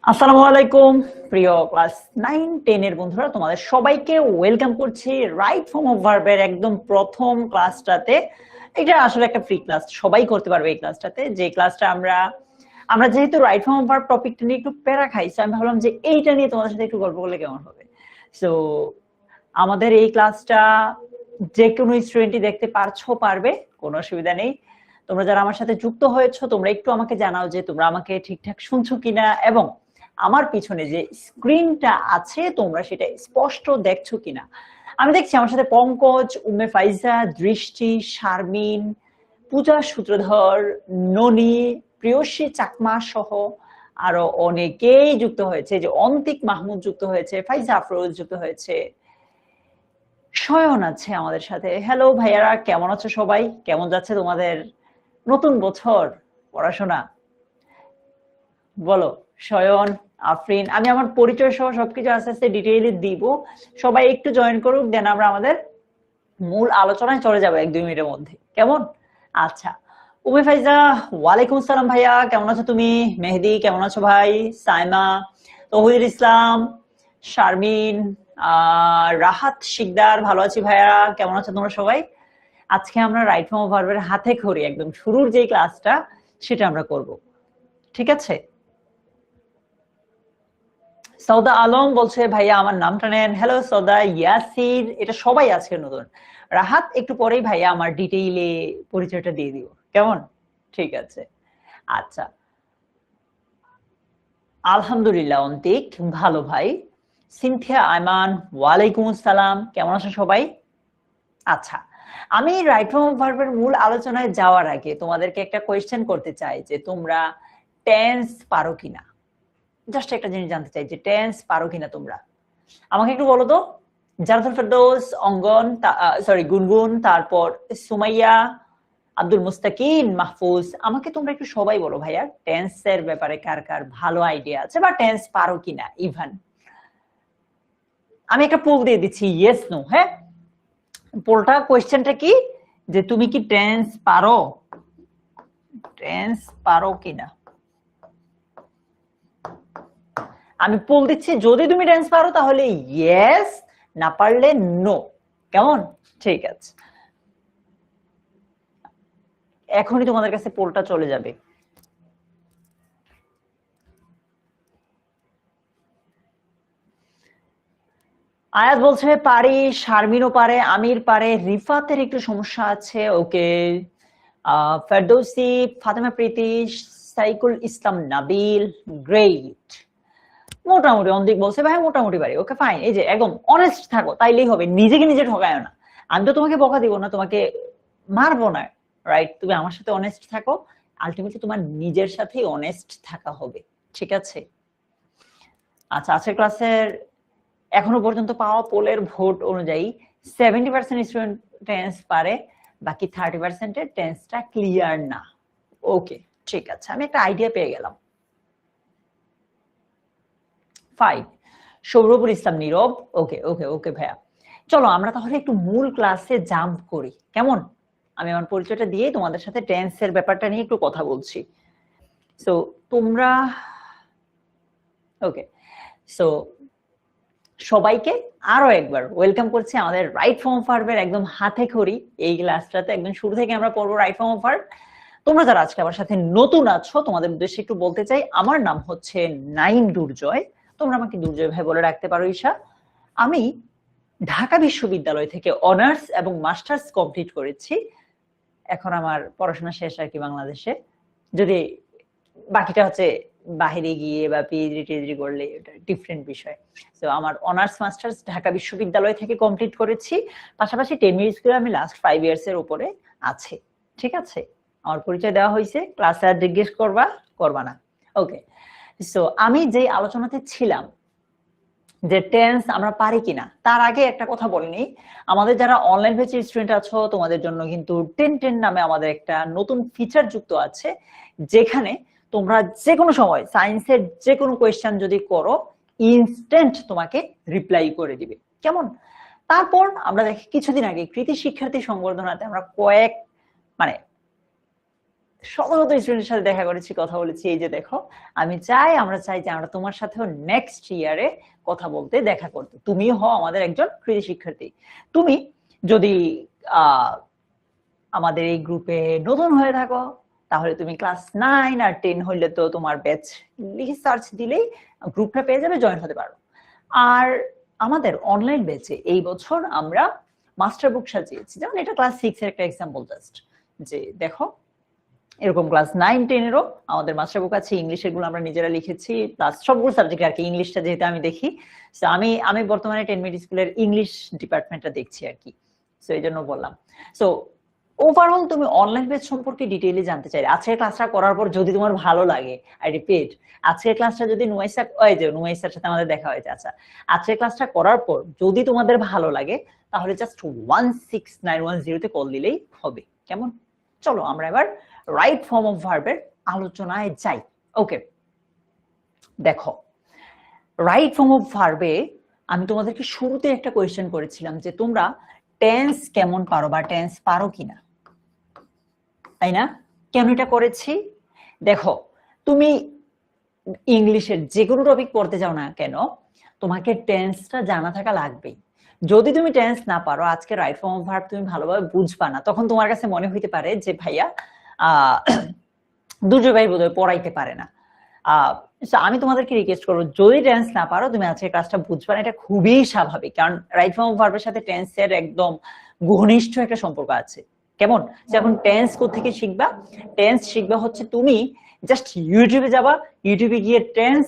আসসালামু আলাইকুম প্রিয় ক্লাস 9-10 এর বন্ধুরা, তোমাদের সবাইকে ওয়েলকাম করছি রাইট ফর্ম অফ ভার্বের একদম প্রথম ক্লাসটাতে। এটা আসলে একটা ফ্রি ক্লাস, সবাই করতে পারবে এই ক্লাসটাতে। যে ক্লাসটা আমরা যেহেতু রাইট ফর্ম অফ ভার্ব টপিকটা নিয়ে একটু প্যারা খাইছি, আমি ভাবলাম যে এইটা নিয়ে তোমাদের সাথে একটু গল্প করলে কেমন হবে। সো আমাদের এই ক্লাসটা যে কোনো স্টুডেন্টই দেখতে পারবে, কোনো অসুবিধা নেই। তোমরা যারা আমার সাথে যুক্ত হয়েছো, তোমরা একটু আমাকে জানাও যে তোমরা আমাকে ঠিকঠাক শুনছো কিনা, এবং আমার পিছনে যে স্ক্রিনটা আছে তোমরা সেটা স্পষ্ট দেখছো কিনা। আমি দেখছি আমার সাথে পঙ্কজ, উম্মে ফাইজা, দৃষ্টি, শারমিন, পূজা সূত্রধর, ননী, প্রিয়সী চাকমা সহ আরো অনেকেই যুক্ত হয়েছে। যে অন্তিক মাহমুদ যুক্ত হয়েছে, ফাইজা আফরোজ যুক্ত হয়েছে, শয়ন আছে আমাদের সাথে। হ্যালো ভাইয়ারা, কেমন আছো সবাই? কেমন যাচ্ছে তোমাদের নতুন বছর পড়াশোনা? বলো। শয়ন, আফরিন, আমি আমার পরিচয় সহ সবকিছু আস্তে আস্তে ডিটেইলে দিব। সবাই একটু জয়েন করুক, দেন আমরা আমাদের মূল আলোচনায় চলে যাবো 1-2 মিনিটের মধ্যে, কেমন? আচ্ছা, উমে ফাইজা, ওয়ালাইকুম আসসালাম ভাইয়া, কেমন আছো তুমি? মেহেদি, কেমন আছো ভাই? সাইমা, তৌহিদুল ইসলাম, শারমিন, রাহাত শিকদার, ভালো আছি ভাইয়া, কেমন আছো তোমরা সবাই? আজকে আমরা রাইট ফর্ম অফ ভার্বের হাতে খড়ি একদম শুরুর যে ক্লাসটা সেটা আমরা করব, ঠিক আছে? সৌদা আলম বলছে ভাইয়া আমার নামটা নেন। হ্যালো সৌদা। ইয়াসির, এটা সবাই আজকে নতুন। রাহাত, একটু পরেই ভাইয়া আমার ডিটেইলে পরিচয়টা দিয়ে দিব, কেমন? ঠিক আছে। আচ্ছা, আলহামদুলিল্লাহ অন্তিক, ভালো ভাই। সিনথিয়া আয়মান, ওয়ালাইকুম আসসালাম, কেমন আছো সবাই? আচ্ছা, আমি রাইট ফর্ম অফ ভার্বের মূল আলোচনায় যাওয়ার আগে তোমাদেরকে একটা কোয়েশ্চেন করতে চাই যে তোমরা টেন্স পারো কিনা। জাস্ট একটা জিনিস জানতে চাই যে টেন্স পারো কিনা তোমরা, আমাকে একটু বলো তো। জানাতুল ফেরদৌস, অঙ্গন, সরি গুনগুন, তারপর সুমাইয়া, আব্দুল মুস্তাকিন, মাহফুজ, আমাকে তোমরা একটু সবাই বলো ভাইয়া টেন্সের ব্যাপারে কার কার ভালো আইডিয়া আছে বা টেন্স পারো কিনা। ইভান, আমি একটা পোল দিয়ে দিচ্ছি, ইয়েস নো। হ্যাঁ, পোলটা কোয়েশ্চেনটা কি, যে তুমি কি টেন্স পারো, টেন্স পারো কিনা। আমি পোল দিচ্ছি, যদি তুমি টেন্স পারো তাহলে ইয়েস, না পারলে নো, কেমন? ঠিক আছে, এখনই তোমাদের কাছে পোলটা চলে যাবে। আয়াত বলছে পারি, শারমিনও পারে, আমির পারে, রিফাতের একটু সমস্যা আছে, ওকে। ফেরদৌসি, ফাতেমা প্রীতি, সাইকুল ইসলাম, নাবিল, গ্রেট। মোটামুটি অন্তিক বলছে ভাই মোটামুটি পারি, ওকে ফাইন। এই যে একদম অনেস্ট থাকো, তাইলেই হবে, নিজেকে নিজে ঠকায় না। আমি তো তোমাকে বকা দিব না, তোমাকে মারবো না, রাইট? তুমি আমার সাথে অনেস্ট থাকো, আলটিমেটলি তোমার নিজের সাথেই অনেস্ট থাকা হবে, ঠিক আছে? আচ্ছা, আজকের ক্লাসের এখনো পর্যন্ত পাওয়া পোলের ভোট অনুযায়ী 70% স্টুডেন্ট টেন্স পারে, বাকি 30% এর টেন্সটা ক্লিয়ার না। ওকে, ঠিক আছে, আমি একটা আইডিয়া পেয়ে গেলাম। ফাইন। সৌরভুল ইসলাম, নীরব, ওকে ওকে ওকে ভাইয়া। চলো আমরা তাহলে একটু মূল ক্লাসে জাম্প করি, কেমন? আমি আমার পরিচয়টা দিয়ে তোমাদের সাথে টেন্সের ব্যাপারটা নিয়ে একটু কথা বলছি। সো তোমরা, ওকে, সো সবাইকে আরো একবার ওয়েলকাম করছি আমাদের রাইট ফর্ম অফ ভার্বের একদম হাতে খড়ি এই ক্লাসটাতে। একদম শুরু থেকে আমরা পড়বো রাইট ফর্ম অফ ভার্ব। তোমরা যারা আজকে আমার সাথে নতুন আছো, তোমাদের উদ্দেশ্যে একটু বলতে চাই, আমার নাম হচ্ছে নাইম দুর্জয়, তোমরা আমাকে দুর্জয় ভাই বলে রাখতে পারো। ঈশা, আমি ঢাকা বিশ্ববিদ্যালয় থেকে অনার্স এবং মাস্টার্স কমপ্লিট করেছি। এখন আমার পড়াশোনা শেষ আর কি বাংলাদেশে, যদি বাকিটা হচ্ছে বাহিরে গিয়ে বা পিএইচডি টিএইচডি করলে এটা ডিফারেন্ট বিষয়। তো আমার অনার্স মাস্টার্স ঢাকা বিশ্ববিদ্যালয় থেকে কমপ্লিট করেছি, পাশাপাশি 10 মিনিট করে আমি লাস্ট 5 ইয়ার্স এর উপরে আছে, ঠিক আছে? আমার পরিচয় দেওয়া হয়েছে, ক্লাসে আর জিজ্ঞেস করবা না, ওকে। সো আমি যে আলোচনাতে ছিলাম যে টেন্স আমরা পারি কিনা, তার আগে একটা কথা বলিনি। আমাদের যারা অনলাইন ব্যাচের স্টুডেন্ট আছো তোমাদের জন্য কিন্তু 10-10 নামে আমাদের একটা নতুন ফিচার যুক্ত আছে, যেখানে তোমরা যে কোনো সময় সায়েন্সের যে কোনো কোয়েশ্চেন যদি করো, ইনস্ট্যান্ট তোমাকে রিপ্লাই করে দিবে, কেমন? তারপর আমরা দেখি কিছুদিন আগে কৃতি শিক্ষার্থী সংবর্ধনাতে আমরা কয়েক মানে শত শত স্টুডেন্টের সাথে দেখা করেছি, কথা বলেছি। এই যে দেখো, আমরা চাই যে আমরা তোমার সাথেও নেক্সট ইয়ারে কথা বলতে, দেখা করতে। তুমি হও আমাদের একজন কৃতি শিক্ষার্থী। তুমি যদি আমাদের এই গ্রুপে নতুন হয়ে থাকো, তাহলে তুমি ক্লাস 9 আর 10 হইলে তো তোমার ব্যাচ লিখে সার্চ দিলেই গ্রুপটা পেয়ে যাবে, জয়েন হতে পারো। আর আমাদের অনলাইন ব্যাচে এই বছর আমরা মাস্টার বুক সাজিয়েছি। যেমন এটা ক্লাস 6 এর একটা এক্সাম্পল জাস্ট, যে দেখো এরকম ক্লাস 9-10 এরও আমাদের মাস্টার বুক আছে। ইংলিশের গুলো আমরা নিজেরা লিখেছি, প্লাস সবগুলো সাবজেক্ট আর কি। ইংলিশটা যেহেতু আমি দেখি, আমি বর্তমানে 10 মিনিট স্কুলের ইংলিশ ডিপার্টমেন্টটা দেখছি আর কি, সো এই জন্য বললাম। সো ওভারঅল তুমি অনলাইন ব্যাচ সম্পর্কে ডিটেইলি জানতে চাইলে আজকের ক্লাসটা করার পর যদি তোমার ভালো লাগে, আই রিপিট, আজকের ক্লাসটা যদি নুয়াইসার সাথে আমাদের দেখা হয়েছে, আচ্ছা, আজকের ক্লাসটা করার পর যদি তোমাদের ভালো লাগে তাহলে জাস্ট 16910 তে কল দিলেই হবে। কেমন? চলো আমরা এবার রাইট ফর্ম অফ ভার্বের আলোচনায় যাই। ওকে, দেখো রাইট ফর্ম অফ ভার্বে আমি তোমাদেরকে শুরুতে একটা কোয়েশ্চেন করেছিলাম যে তোমরা টেন্স কেমন পারো বা টেন্স পারো কিনা, তাই না? কেন এটা করেছি? দেখো, তুমি ইংলিশের যে কোনো টপিক পড়তে যাও না কেন, তোমাকে টেন্সটা জানা থাকা লাগবেই। যদি তুমি টেন্স না পারো, আজকে রাইট ফর্ম অফ ভার্ব তুমি ভালোভাবে বুঝবা না, তখন তোমার কাছে মনে হইতে পারে যে ভাইয়া দুর্জয় ভাই বোধহয় পড়াইতে পারে না। আমি তোমাদেরকে রিকোয়েস্ট করবো, যদি টেন্স না পারো তুমি আজকে ক্লাসটা বুঝবা না, এটা খুবই স্বাভাবিক, কারণ রাইট ফর্ম অফ ভার্বের সাথে টেন্সের একদম ঘনিষ্ঠ একটা সম্পর্ক আছে। কেমন? এখন টেন্স কোত্থেকে শিখবা? টেন্স শিখবা হচ্ছে তুমি জাস্ট ইউটিউবে যাবা, ইউটিউবে গিয়ে টেন্স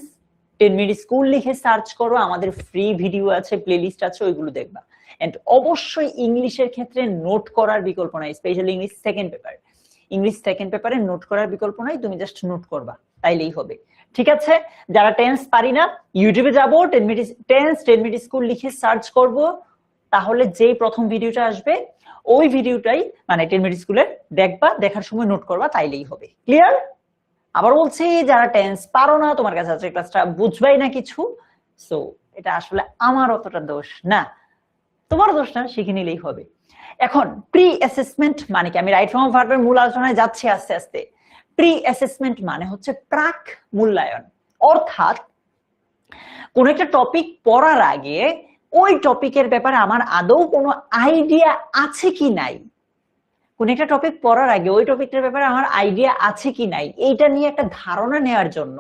10 মিনিট স্কুল লিখে সার্চ করো, আমাদের ফ্রি ভিডিও আছে, প্লেলিস্ট আছে, ওইগুলো দেখবা। এন্ড অবশ্যই ইংলিশের ক্ষেত্রে নোট করার বিকল্প নাই, specially English second paper. English second পেপারে নোট করার বিকল্প নাই, তুমি জাস্ট নোট করবা, তাইলেই হবে। ঠিক আছে? যারা টেন্স পারি না, ইউটিউবে যাবো, 10 মিনিট স্কুল লিখে সার্চ করব, তাহলে যেই প্রথম ভিডিওটা আসবে ওই ভিডিওটাই মানে 10 মিনিট স্কুলের দেখবা, দেখার সময় নোট করবা, তাইলেই হবে। ক্লিয়ার? আবার বলছি, যারা টেন্স পারো না, তোমার কাছে আজকে ক্লাসটা বুঝবাই না কিছু, সো এটা আসলে আমার অতটা দোষ না, তোমার দোষ না, শিখে নিলেই হবে। এখন প্রি অ্যাসেসমেন্ট মানে কি? আমি রাইট ফর্ম অফ ভার্বের মূল আলোচনায় যাচ্ছি আস্তে আস্তে। প্রি অ্যাসেসমেন্ট মানে হচ্ছে প্রাক মূল্যায়ন, অর্থাৎ কোন একটা টপিক পড়ার আগে ওই টপিকের ব্যাপারে আমার আদৌ কোনো আইডিয়া আছে কি নাই, কোন একটা টপিক পড়ার আগে ওই টপিকটার ব্যাপারে আমার আইডিয়া আছে কি নাই, এইটা নিয়ে একটা ধারণা নেওয়ার জন্য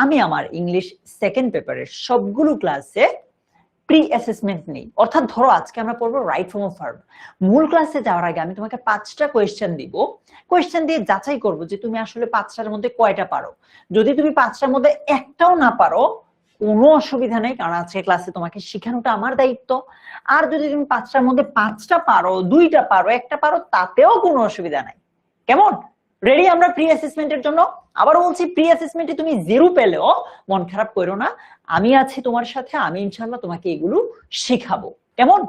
আমি আমার ইংলিশ সেকেন্ড পেপারের সবগুলো ক্লাসে প্রি অ্যাসেসমেন্ট নেই। অর্থাৎ ধরো আজকে আমরা পড়বো রাইট ফর্ম অফ ভার্ব, মূল ক্লাসে যাওয়ার আগে আমি তোমাকে 5টা কোয়েশ্চেন দিব, কোয়েশ্চেন দিয়ে যাচাই করব যে তুমি আসলে 5টার মধ্যে কয়টা পারো। যদি তুমি 5টার মধ্যে একটাও না পারো, কোনো অসুবিধা নেই, কারণ আজকে ক্লাসে তোমাকে শেখানোটা আমার দায়িত্ব। আর যদি তুমি 5টার মধ্যে 5টা পারো, 2টা পারো, একটা পারো, তাতেও কোনো অসুবিধা নাই। কেমন? রেডি আমরা প্রি অ্যাসেসমেন্টের জন্য? আবার বলছি, প্রি অ্যাসেসমেন্টে তুমি 0 পেলেও মন খারাপ করো না, আমি আছি তোমার সাথে, আমি ইনশাআল্লাহ তোমাকে এগুলো শেখাবো। কেমন?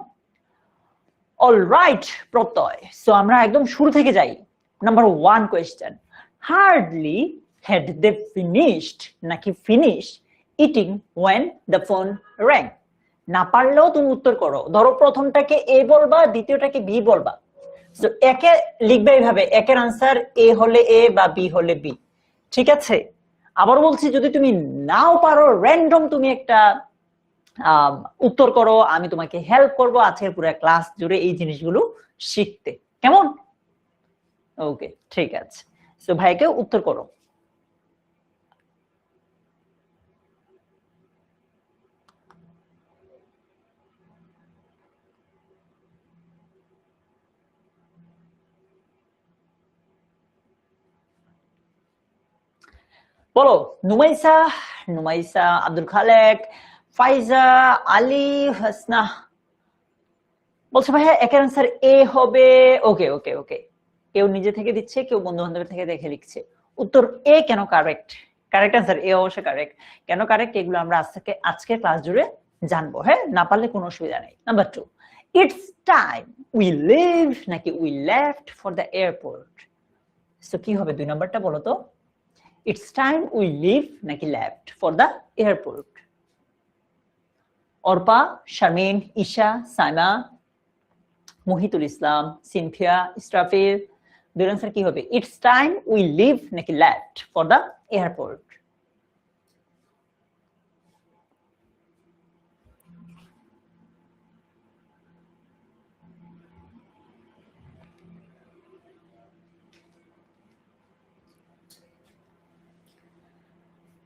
অলরাইট প্রত্যয়, সো আমরা একদম শুরু থেকে যাই। Number 1 question, hardly had they finished নাকি finish eating when the phone rang? না পারলেও তুমি উত্তর করো। ধরো প্রথমটাকে এ বলবা, দ্বিতীয়টাকে বি বলবা, সো একে লিখবে এইভাবে, একের আনসার এ হলে এ বা বি হলে বি। ঠিক আছে? আবার বলছি, যদি তুমি নাও পারো, র্যান্ডম তুমি একটা উত্তর করো, আমি তোমাকে হেল্প করবো আজকের পুরো ক্লাস জুড়ে এই জিনিসগুলো শিখতে। কেমন? ওকে, ঠিক আছে, সো ভাইকে উত্তর করো। বলো। নুমাইসা, আব্দুল খালেক, ফাইজা, আলী, হাসনা বলছে ভাইয়া একের আনসার এ হবে। ওকে ওকে ওকে, কেউ নিজে থেকে দিচ্ছে, কেউ বন্ধু বান্ধবের থেকে দেখে লিখছে। উত্তর এ কেন কারেক্ট? কারেক্ট আনসার এ অবশ্যই কারেক্ট। কেন কারেক্ট এগুলো আমরা আজকের ক্লাস জুড়ে জানবো। হ্যাঁ, না পারলে কোনো অসুবিধা নেই। Number 2, it's time we leave নাকি we left for the airport? So কি হবে 2 নাম্বারটা বলো তো? ইটস টাইম উই লিভ নাকি left for the airport? Arpa, Sharmin, Isha, Saima, Muhitul Islam, Sinthia, Israfil, দুই আনসার কি হবে? ইটস টাইম উই লিভ নাকি left for the airport?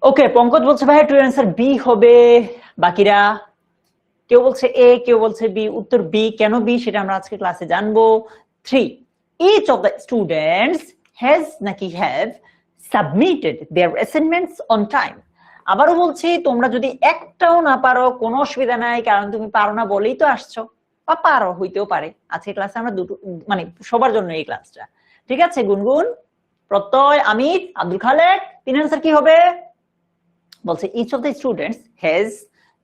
Okay, Pankaj বলছে ভাই টু আনসার বি হবে। বাকিরা কেউ বলছে এ, কেউ বলছে বি। উত্তর বি। কেন বি সেটা আমরা আজকে ক্লাসে জানবো। 3 each of the students has নাকি have submitted their assignments on time। আবারও বলছি, তোমরা যদি একটাও না পারো কোনো অসুবিধা নাই, কারণ তুমি পারো না বলেই তো আসছো, বা পারো হইতেও পারে। আজকে ক্লাসে আমরা দুটো মানে সবার জন্য এই ক্লাসটা, ঠিক আছে? গুনগুন, প্রত্যয়, আমির, আব্দুল খালেক, তিন আনসার কি হবে? বলছে each of the students has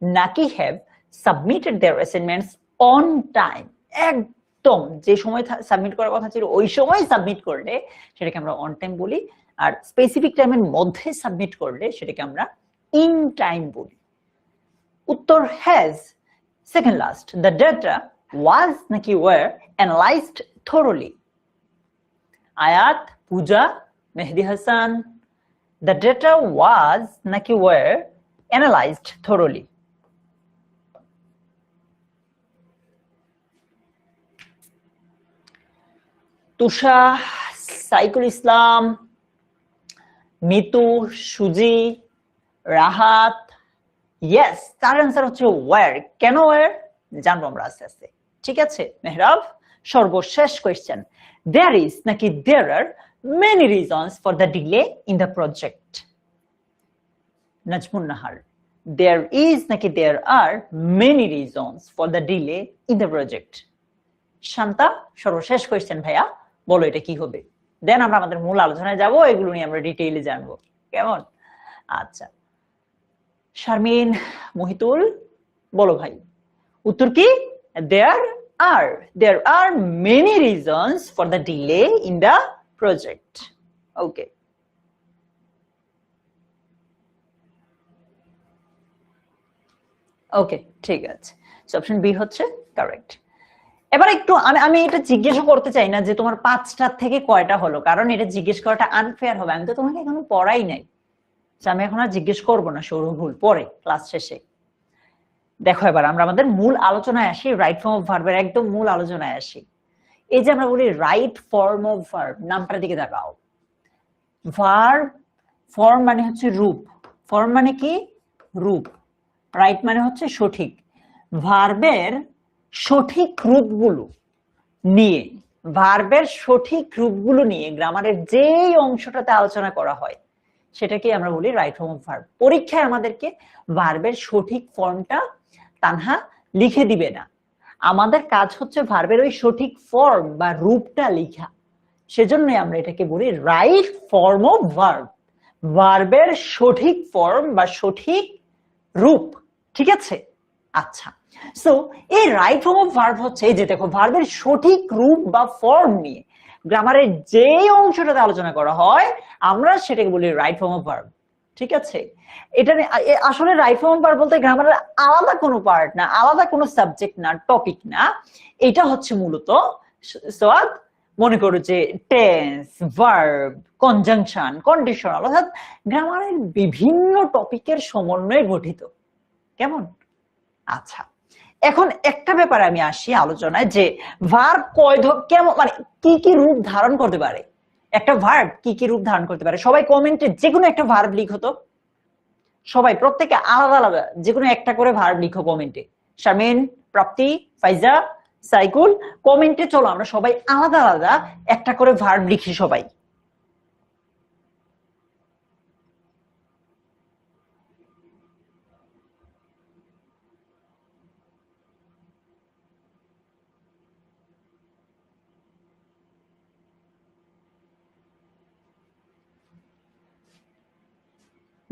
নাকি have submitted their assignments on time। একদম যে সময় সাবমিট করার কথা ছিল ওই সময় সাবমিট করলে সেটাকে আমরা অন টাইম বলি, আর স্পেসিফিক টাইমের মধ্যে সাবমিট করলে সেটাকে আমরা ইন টাইম বলি। উত্তর has, second last. The data was নাকি ওয়ার অ্যানালাইজড থরোলি? আয়াত, পূজা, Mehedi Hasan, the data was নাকি were analyzed thoroughly? তুষা, সাইকুল ইসলাম, মিতু, সুজি, রাহাত, ইয়েস, তার আনসার হচ্ছে ওয়ার। কেন ওয়ার জানবো আমরা আস্তে আস্তে, ঠিক আছে? মেহরাব, সর্বশেষ কোয়েশ্চেন। দেয়ার ইজ নাকি দেয়ার আর many reasons for the delay in the project? Najmun Nahar, there is naki there are many reasons for the delay in the project. Shanta, সর্বশেষ কোয়েশ্চেন ভাইয়া, বলো এটা কি হবে? দেন আমরা আমাদের মূল আলোচনায় যাব, এগুলো নিয়ে আমরা ডিটেইলে জানবো, কেমন? আচ্ছা, শারমিন, মহিতুল, বলো ভাই উত্তর কি? there are many reasons for the delay in the project. Okay, ওকে, ঠিক আছে। অপশন বি হচ্ছে কারেক্ট। এবার একটু আমি এটা জিজ্ঞেস করতে চাই না যে তোমার 5টা থেকে কয়টা হলো, কারণ এটা জিজ্ঞেস করাটা আনফেয়ার হবে। আমি তো তোমাকে এখনো পড়াই নাই, আমি এখন আর জিজ্ঞেস করবো না, সৌরভুল পরে ক্লাস শেষে। দেখো এবার আমরা আমাদের মূল আলোচনায় আসি, রাইট ফর্ম অফ ভার্বের একদম মূল আলোচনায় আসি। এই যে আমরা বলি রাইট ফর্ম অফ ভার্ব, নামটার দিকে তাকাও। ভার্ব ফর্ম মানে হচ্ছে রূপ, ফর্ম মানে কি? রূপ। রাইট মানে হচ্ছে সঠিক। ভার্বের সঠিক রূপগুলো নিয়ে, ভার্বের সঠিক রূপগুলো নিয়ে গ্রামারের যেই অংশটাতে আলোচনা করা হয় সেটাকে আমরা বলি রাইট ফর্ম অফ ভার্ব। পরীক্ষায় আমাদেরকে ভার্বের সঠিক ফর্মটা তানহা লিখে দিবে না, আমাদের কাজ হচ্ছে ভার্বের ওই সঠিক ফর্ম বা রূপটা লেখা। সেজন্যই আমরা এটাকে বলি রাইট ফর্ম অফ ভার্ব, ভার্বের সঠিক ফর্ম বা সঠিক রূপ, ঠিক আছে? আচ্ছা, সো এই রাইট ফর্ম অফ ভার্ব হচ্ছে, এই যে দেখো, ভার্বের সঠিক রূপ বা ফর্ম নিয়ে গ্রামারের যে অংশটাতে আলোচনা করা হয় আমরা সেটাকে বলি রাইট ফর্ম অফ ভার্ব, ঠিক আছে? এটা আসলে রাইট ফর্ম অফ ভার্ব বলতে গ্রামারের আলাদা কোনো পার্ট না, আলাদা কোনো সাবজেক্ট না, টপিক না। এটা হচ্ছে মূলত সোয়াদ, মনে করো যে টেন্স, ভার্ব, কনজাংশন, কন্ডিশনাল, অর্থাৎ গ্রামারের বিভিন্ন টপিকের সমন্বয়ে গঠিত, কেমন? আচ্ছা, এখন একটা ব্যাপারে আমি আসি আলোচনায়, যে ভার্ব কেমন, মানে কি কি রূপ ধারণ করতে পারে, একটা ভার্ব কি কি রূপ ধারণ করতে পারে। সবাই কমেন্টে যে কোনো একটা ভার্ব লিখো তো, সবাই প্রত্যেকে আলাদা আলাদা যে কোনো একটা করে ভার্ব লিখো কমেন্টে। শারমিন, প্রাপ্তি, ফাইজা, সাইকুল, কমেন্টে চলো আমরা সবাই আলাদা আলাদা একটা করে ভার্ব লিখি সবাই।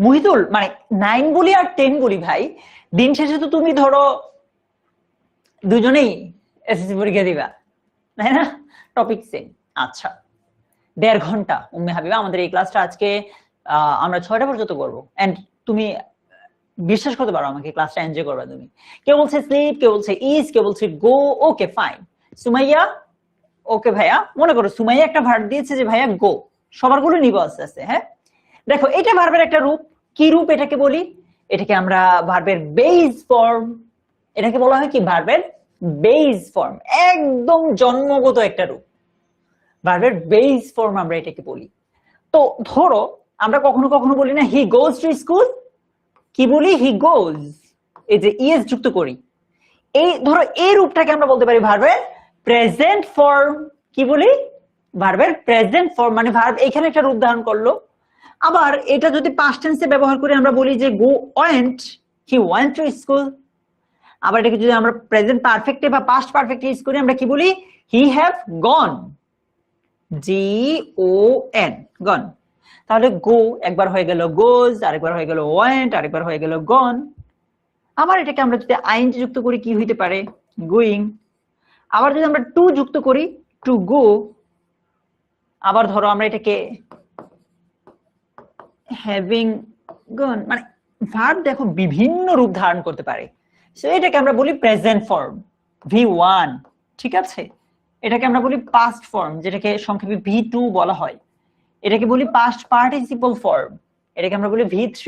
মহিদুল, মানে 9 বলি আর 10 বলি ভাই, দিন শেষে তো তুমি ধরো দুজনেই এসএসসি পরীক্ষা দিবা, তাই না? Topic same. আচ্ছা, 1.5 ঘন্টা উম্মে হাবিবা আমাদের এই ক্লাসটা আজকে আমরা 6টা পর্যন্ত করবো। এন্ড তুমি বিশ্বাস করতে পারো আমাকে, ক্লাসটা এনজয় করবে তুমি। কেউ বলছে স্লিপ, কেউ বলছে ইজ, কেউ বলছে গো, ওকে ফাইন। সুমাইয়া, ওকে ভাইয়া, মনে করো সুমাইয়া একটা ভার্ব দিয়েছে যে ভাইয়া গো, সবার গুলো নিব আস্তে আস্তে। হ্যাঁ, দেখো এটা ভার্বের একটা রূপ। কি রূপ এটাকে বলি? এটাকে আমরা ভার্বের বেস ফর্ম। এটাকে বলা হয় কি? ভার্বের বেস ফর্ম, একদম জন্মগত একটা রূপ। ভার্বের বেস ফর্ম আমরা এটাকে বলি। তো ধরো আমরা কখনো কখনো বলি না হি গোজ টু স্কুল, কি বলি? হি গোজ, এই যে ইএস যুক্ত করি। এই ধরো এই রূপটাকে আমরা বলতে পারি ভার্বের প্রেজেন্ট ফর্ম। কি বলি? ভার্বের প্রেজেন্ট ফর্ম, মানে ভার্ব এখানে একটা রূপ ধারণ করলো। আবার এটা যদি পাস্ট টেন্সে ব্যবহার করে আমরা বলি যে go went, he went to school. আবার এটাকে যদি আমরা প্রেজেন্ট পারফেক্টে বা পাস্ট পারফেক্টে ইউজ করি আমরা কি বলি? He have gone, G O N, gone. তাহলে গো একবার হয়ে গেল গোজ, আরেকবার হয়ে গেল ওয়েন্ট, আরেকবার হয়ে গেল গন। আবার এটাকে আমরা যদি আইএনজি যুক্ত করি কি হইতে পারে? গোয়িং। আবার যদি আমরা টু যুক্ত করি, টু গো। আবার ধরো আমরা এটাকে হ্যাভিং গন, মানে ভার্ব দেখো বিভিন্ন রূপ ধারণ করতে পারে। সো এটাকে আমরা বলি প্রেজেন্ট ফর্ম, ভি1। ঠিক আছে, এটাকে আমরা বলি পাস্ট ফর্ম, যেটাকে সংক্ষেপে ভি2 বলা হয়। এটাকে বলি পাস্ট পার্টিসিপল ফর্ম, এটাকে আমরা বলি ভি3।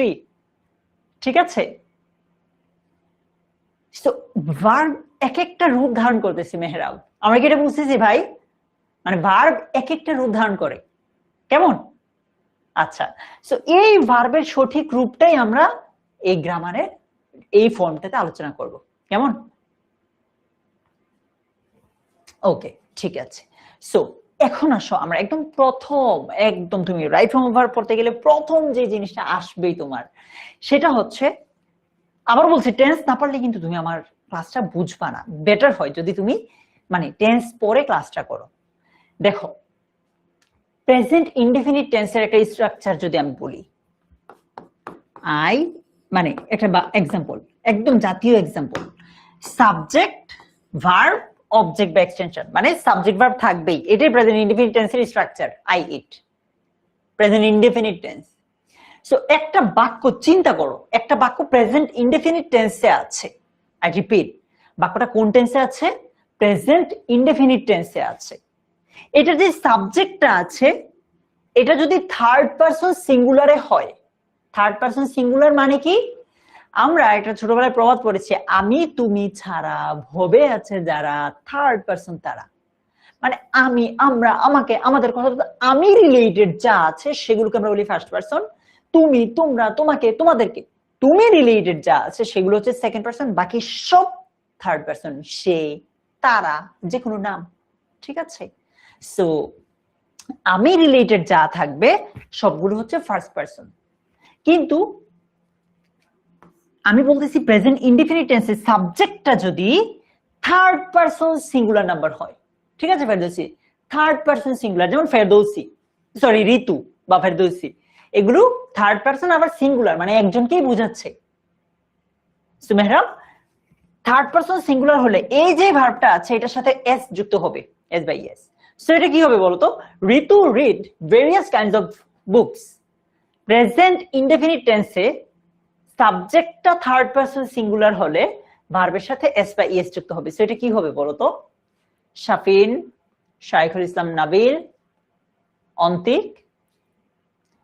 ঠিক আছে, সো ভার্ব এক একটা রূপ ধারণ করতেছি মেহরাব। আমরা কি এটা বুঝতেছি ভাই? মানে ভার্ব এক একটা রূপ ধারণ করে, কেমন? আচ্ছা, সো এই ভার্বের সঠিক রূপটাই আমরা এই গ্রামারের এই ফর্মটাতে আলোচনা করব, কেমন? ওকে, ঠিক আছে। সো এখন আসো আমরা একদম প্রথম, একদম তুমি রাইট ফর্ম ভার্ব পড়তে গেলে প্রথম যে জিনিসটা আসবেই তোমার, সেটা হচ্ছে, আবার বলছি টেন্স না পারলে কিন্তু তুমি আমার ক্লাসটা বুঝবা না। বেটার হয় যদি তুমি মানে টেন্স পরে ক্লাসটা করো। দেখো প্রেজেন্ট ইনডেফিনিট টেন্সের একটা স্ট্রাকচার যদি আমি বলি, আই মানে একটা এক্সাম্পল, একদম জাতীয় এক্সাম্পল, সাবজেক্ট ভার্ব অবজেক্ট বা এক্সটেনশন, মানে সাবজেক্ট ভার্ব থাকবেই। এটাই প্রেজেন্ট ইনডেফিনিট টেন্সের structure, I eat, present indefinite tense. So একটা বাক্য চিন্তা করো, একটা বাক্য প্রেজেন্ট ইনডেফিনিট টেন্সে আছে। আই রিপিট, বাক্যটা কোন টেন্সে আছে? প্রেজেন্ট ইনডেফিনিট টেন্সে আছে। এটা যে সাবজেক্টটা আছে এটা যদি থার্ড পারসন সিঙ্গুলারে হয়, থার্ড পারসন সিঙ্গুলার মানে কি? আমরা একটা ছোটবেলায় প্রবাদ পড়েছি, আমি তুমি ছাড়া ভবে আছে যারা, থার্ড পারসন তারা। মানে আমি, আমরা, আমাকে, আমাদের কথা, আমি রিলেটেড যা আছে সেগুলোকে আমরা বলি ফার্স্ট পারসন। তুমি, তোমরা, তোমাকে, তোমাদেরকে, তুমি রিলেটেড যা আছে সেগুলো হচ্ছে সেকেন্ড পারসন। বাকি সব থার্ড পারসন, সে, তারা, যে কোনো নাম। ঠিক আছে, সো আমি রিলেটেড যা থাকবে সবগুলো হচ্ছে ফার্স্ট পারসন। কিন্তু আমি বলতেছি প্রেজেন্ট ইনডিফিনিট টেন্সে সাবজেক্টটা যদি থার্ড পারসন সিঙ্গুলার নাম্বার হয়, ঠিক আছে ফেরদৌসি, থার্ড পারসন সিঙ্গুলার, যেমন ফেরদৌসি, সরি ঋতু বা ফেরদৌসি, এগুলো থার্ড পারসন আবার সিঙ্গুলার, মানে একজনকেই বোঝাচ্ছে। So Mehrab, third person singular হলে এই যে ভার্বটা আছে এটার সাথে এস যুক্ত হবে, এস বাই এস। সো এটা কি হবে বলতো? Ritu read various kinds of books. Present indefinite টেন্সে সাবজেক্টটা থার্ড পারসন সিঙ্গুলার হলে ভার্বের সাথে এস বা ইএস যুক্ত হবে। সো এটা কি হবে বলতো? শাফিন, শাইখুল ইসলাম নাবিল, অন্তিক,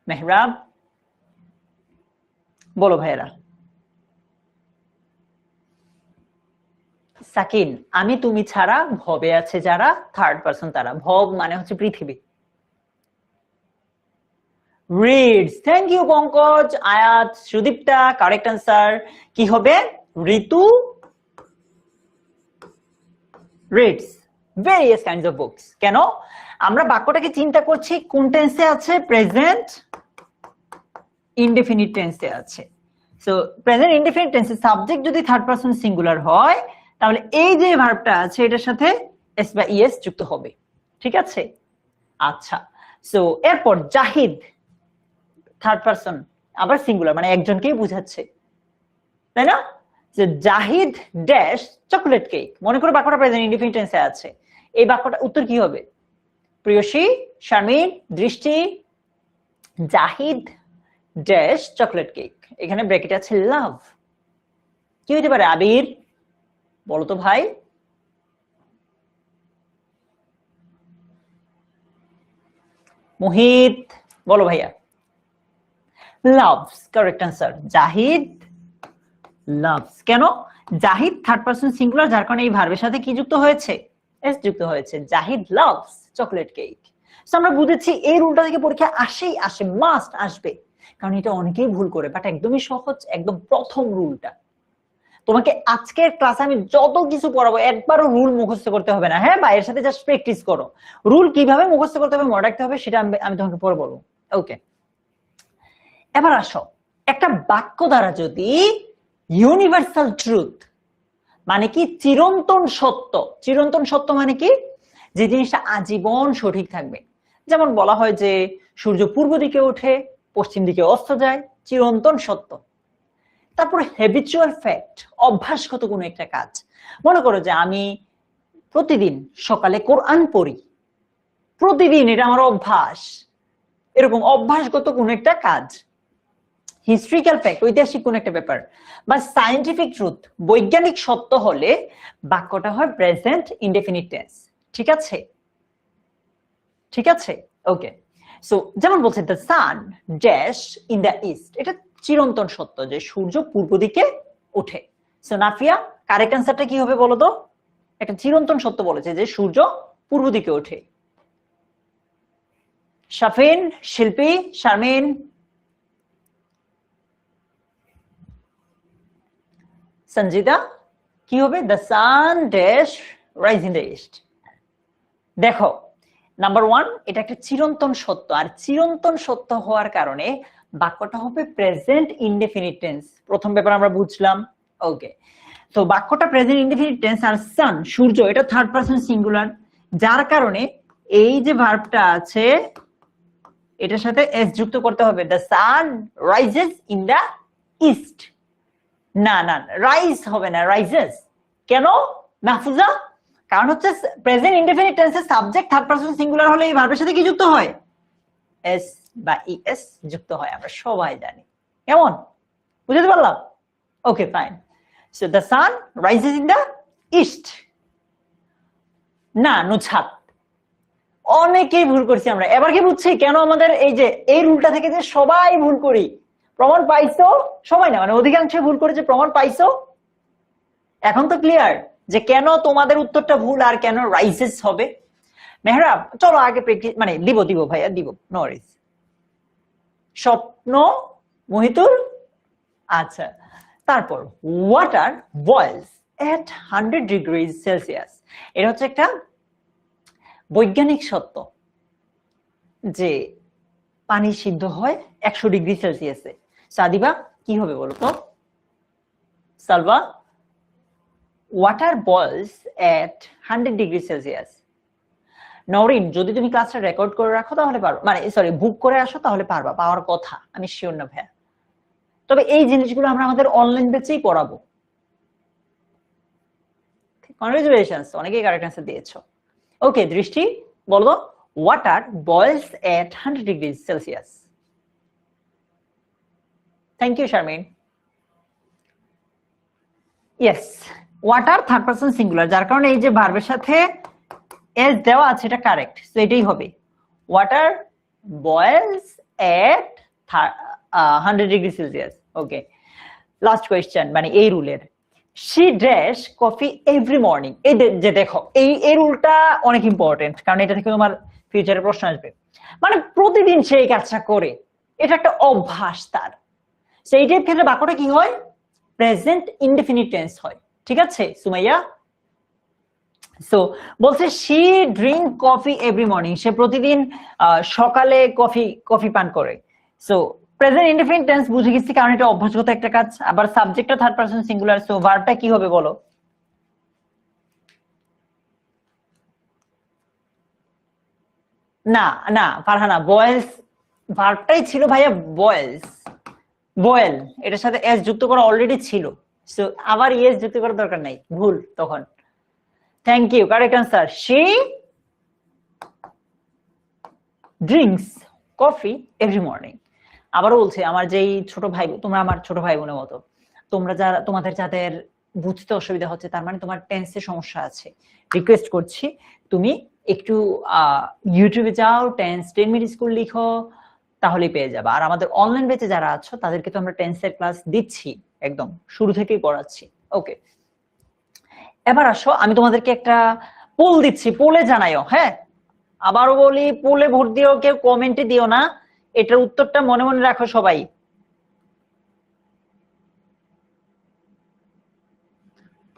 মেহরাব, বলো ভাইয়েরা। সাকিন, আমি তুমি ছাড়া ভবে আছে যারা, থার্ড পারসন তারা। ভব মানে হচ্ছে পৃথিবী। রিডস, থ্যাংক ইউ পঙ্কজ, আয়াত, সুদীপ্তা, কারেক্ট আনসার কি হবে? Ritu reads various kinds of books. কেন? আমরা বাক্যটাকে চিন্তা করছি কোন টেন্সে আছে? প্রেজেন্ট ইনডেফিনিট টেন্সে আছে। সো প্রেজেন্ট ইনডেফিনিট টেন্সে সাবজেক্ট যদি থার্ড পারসন সিঙ্গুলার হয় তাহলে এই যে ভার্বটা আছে এটার সাথে এস বা ইএস যুক্ত হবে। ঠিক আছে, আচ্ছা। সো এরপর জাহিদ, থার্ড পারসন আবার সিঙ্গুলার, মানে একজনকেই বুঝাচ্ছে, তাই না? যে জাহিদ ড্যাশ চকলেট কেক, মনে করো বাক্যটা প্রেজেন্ট ইনডেফিনিট টেন্সে আছে। এই বাক্যটা উত্তর কি হবে? প্রিয়সী, শারমিন, দৃষ্টি, জাহিদ ড্যাশ চকলেট কেক, এখানে ব্র্যাকেট আছে লাভ। কি হতে পারে? আবির, বলো তো ভাই। মোহিত বলো ভাইয়া। Loves, correct answer. Zahid loves. কেন? জাহিদ থার্ড পারসন সিঙ্গুলার, যার কারণে এই ভার্বের সাথে কি যুক্ত হয়েছে? এস যুক্ত হয়েছে। Zahid loves chocolate cake. So আমরা বুঝেছি এই রুলটা থেকে পরীক্ষা আসেই আসে, মাস্ট আসবে, কারণ এটা অনেকেই ভুল করে, বাট একদমই সহজ, একদম প্রথম রুলটা। তোমাকে আজকের ক্লাসে আমি যত কিছু পড়াবো একবারও রুল মুখস্থ করতে হবে না, হ্যাঁ, বা এর সাথে জাস্ট প্র্যাকটিস করো। রুল কিভাবে মুখস্থ করতে হবে, মনে রাখতে হবে, সেটা আমি তোমাকে পরে বলবো। ওকে, এবার আসো, একটা বাক্য দ্বারা যদি ইউনিভার্সাল ট্রুথ মানে কি চিরন্তন সত্য, চিরন্তন সত্য মানে কি যে জিনিসটা আজীবন সঠিক থাকবে, যেমন বলা হয় যে সূর্য পূর্ব দিকে ওঠে পশ্চিম দিকে অস্ত যায়, চিরন্তন সত্য। তারপরে হ্যাবিচুয়াল ফ্যাক্ট, অভ্যাসগত কোনো একটা কাজ। মনে করো যে আমি প্রতিদিন সকালে কোরআন পড়ি, প্রতিদিন, এটা আমার অভ্যাস, এরকম অভ্যাসগত কোনো একটা কাজ। হিস্ট্রিক্যাল ফ্যাক্ট, ঐতিহাসিক কোন একটা ব্যাপার, বা সায়েন্টিফিক ট্রুথ, বৈজ্ঞানিক সত্য হলে বাক্যটা হয় প্রেজেন্ট ইনডেফিনিট টেন্স। ঠিক আছে, ঠিক আছে, ওকে। সো যেমন বলছে the sun dash in the east, এটা চিরন্তন সত্য যে সূর্য পূর্ব দিকে ওঠে। সো নাফিয়া, কারেক্ট অ্যান্সারটা কি হবে বলো তো? একটা চিরন্তন সত্য বলেছে যে সূর্য পূর্ব দিকে ওঠে। শাফিন, শিল্পী, শারমিন, সঞ্জিদা, কি হবে? The sun dash rise in the east. দেখো, নাম্বার ওয়ান, এটা একটা চিরন্তন সত্য, আর চিরন্তন সত্য হওয়ার কারণে বাক্যটা হবে প্রেজেন্ট ইনডেফিনিট টেন্স। প্রথম ব্যাপার আমরা বুঝলাম। ওকে, তো বাক্যটা প্রেজেন্ট ইনডেফিনিট টেন্স, আর সান সূর্য এটা থার্ড পারসন সিঙ্গুলার, যার কারণে এই যে ভার্বটা আছে এটার সাথে এস যুক্ত করতে হবে। The sun rises in the east. না না, রাইজ হবে না, রাইজেস। কেন মাহফুজা? কারণ হচ্ছে প্রেজেন্ট ইনডেফিনিট টেন্সে সাবজেক্ট থার্ড পারসন সিঙ্গুলার হলে এই ভার্বের সাথে কি যুক্ত হয়? এস বা ইএস যুক্ত হয়, আমরা সবাই জানি। কেমন, বুঝতে পারলাম? Okay fine. So the sun rises in the east. না, নুছাত। অনেকেই ভুল করছি আমরা, এবার কি বুঝছি কেন আমাদের এই যে এই রুলটা থেকে যে সবাই ভুল করি? প্রমাণ পাইছো? সবাই না, মানে অধিকাংশ ভুল করেছে, প্রমাণ পাইছো? এখন তো ক্লিয়ার যে কেন তোমাদের উত্তরটা ভুল আর কেন রাইজেস হবে। মেহরাব, চলো আগে প্র্যাকটিস, মানে দিব ভাইয়া, দিব, নো ওয়ারিজ। স্বপ্ন, মহিতুল, আচ্ছা। তারপর water boils at 100 degree Celsius, এটা হচ্ছে একটা বৈজ্ঞানিক সত্য যে পানি সিদ্ধ হয় 100 ডিগ্রি সেলসিয়াসে। সাদিবা, কি হবে বলো তো? Salva, water boils at 100 degree Celsius. Norin, যদি তুমি ক্লাসটা রেকর্ড করে রাখো তাহলে পারো, মানে সরি বুক করে আসো তাহলে পারবা, পাওয়ার কথা, আমি শিওর না ভাইয়া। তবে এই জিনিসগুলো আমরা আমাদের অনলাইন ব্যাচেই পড়াবো। কনগ্রাচুলেশনস, অনেকেই কারেক্ট অ্যান্সার দিয়েছো। ওকে, দৃষ্টি বলো, water boils at 100 degree Celsius. Thank you Sharmin. Yes, water third person singular, যার কারণে এই যে ভার্বের সাথে এস দেওয়া আছে এটা কারেক্ট, তো এটাই হবে। Water boils at 100 degree Celsius. Okay, last question, মানে এই রুলের, she dress coffee every morning. এই যে দেখো, এই রুলটা অনেক ইম্পর্টেন্ট, কারণ এটা থেকে তোমার ফিউচারে প্রশ্ন আসবে। মানে প্রতিদিন সে এই কাজটা করে, এটা একটা অভ্যাস তার। সেইটার ক্ষেত্রে বাক্যটা কি হয়? প্রেজেন্ট ইনডেফিনিট টেন্স হয়। ঠিক আছে সুমাইয়া? সো বলছে she drink coffee every morning, সে প্রতিদিন সকালে কফি পান করে। সো প্রেজেন্ট ইনডেফিনিট টেন্স বুঝে গেছি, কারণ এটা অভ্যাসগত একটা কাজ। আবার সাবজেক্টটা থার্ড পারসন সিঙ্গুলার, সো ভার্বটা কি হবে বলো? না না ফারহানা, বয়েলস ভার্বটাই ছিল ভাইয়া, বয়েলস, বয়েল, এটার সাথে এস যুক্ত করা অলরেডি ছিল, সো আবার ইএস যুক্ত করার দরকার নাই, ভুল তখন। Thank you, correct answer, she drinks coffee every morning. আবারও বলছে, আমার যেই ছোট ভাই, তোমরা আমার ছোট ভাই বোনের মতো, তোমরা যারা, তোমাদের যাদের বুঝতে অসুবিধা হচ্ছে, তার মানে তোমার টেন্সে সমস্যা আছে, রিকোয়েস্ট করছি তুমি একটু ইউটিউবে যাও, 10 মিনিট স্কুল লিখো, তাহলেই পেয়ে যাবে। আর আমাদের অনলাইন ব্যাচে যারা আছো তাদেরকে তো আমরা টেন্সের ক্লাস দিচ্ছি, একদম শুরু থেকেই পড়াচ্ছি। ওকে, এবার আসো আমি তোমাদেরকে একটা পোল দিচ্ছি, পোলে জানাইও। হ্যাঁ, আবারও বলি, পোলে ভোট দিও, কেউ কমেন্টে দিও না, এটার উত্তরটা মনে মনে রাখো সবাই।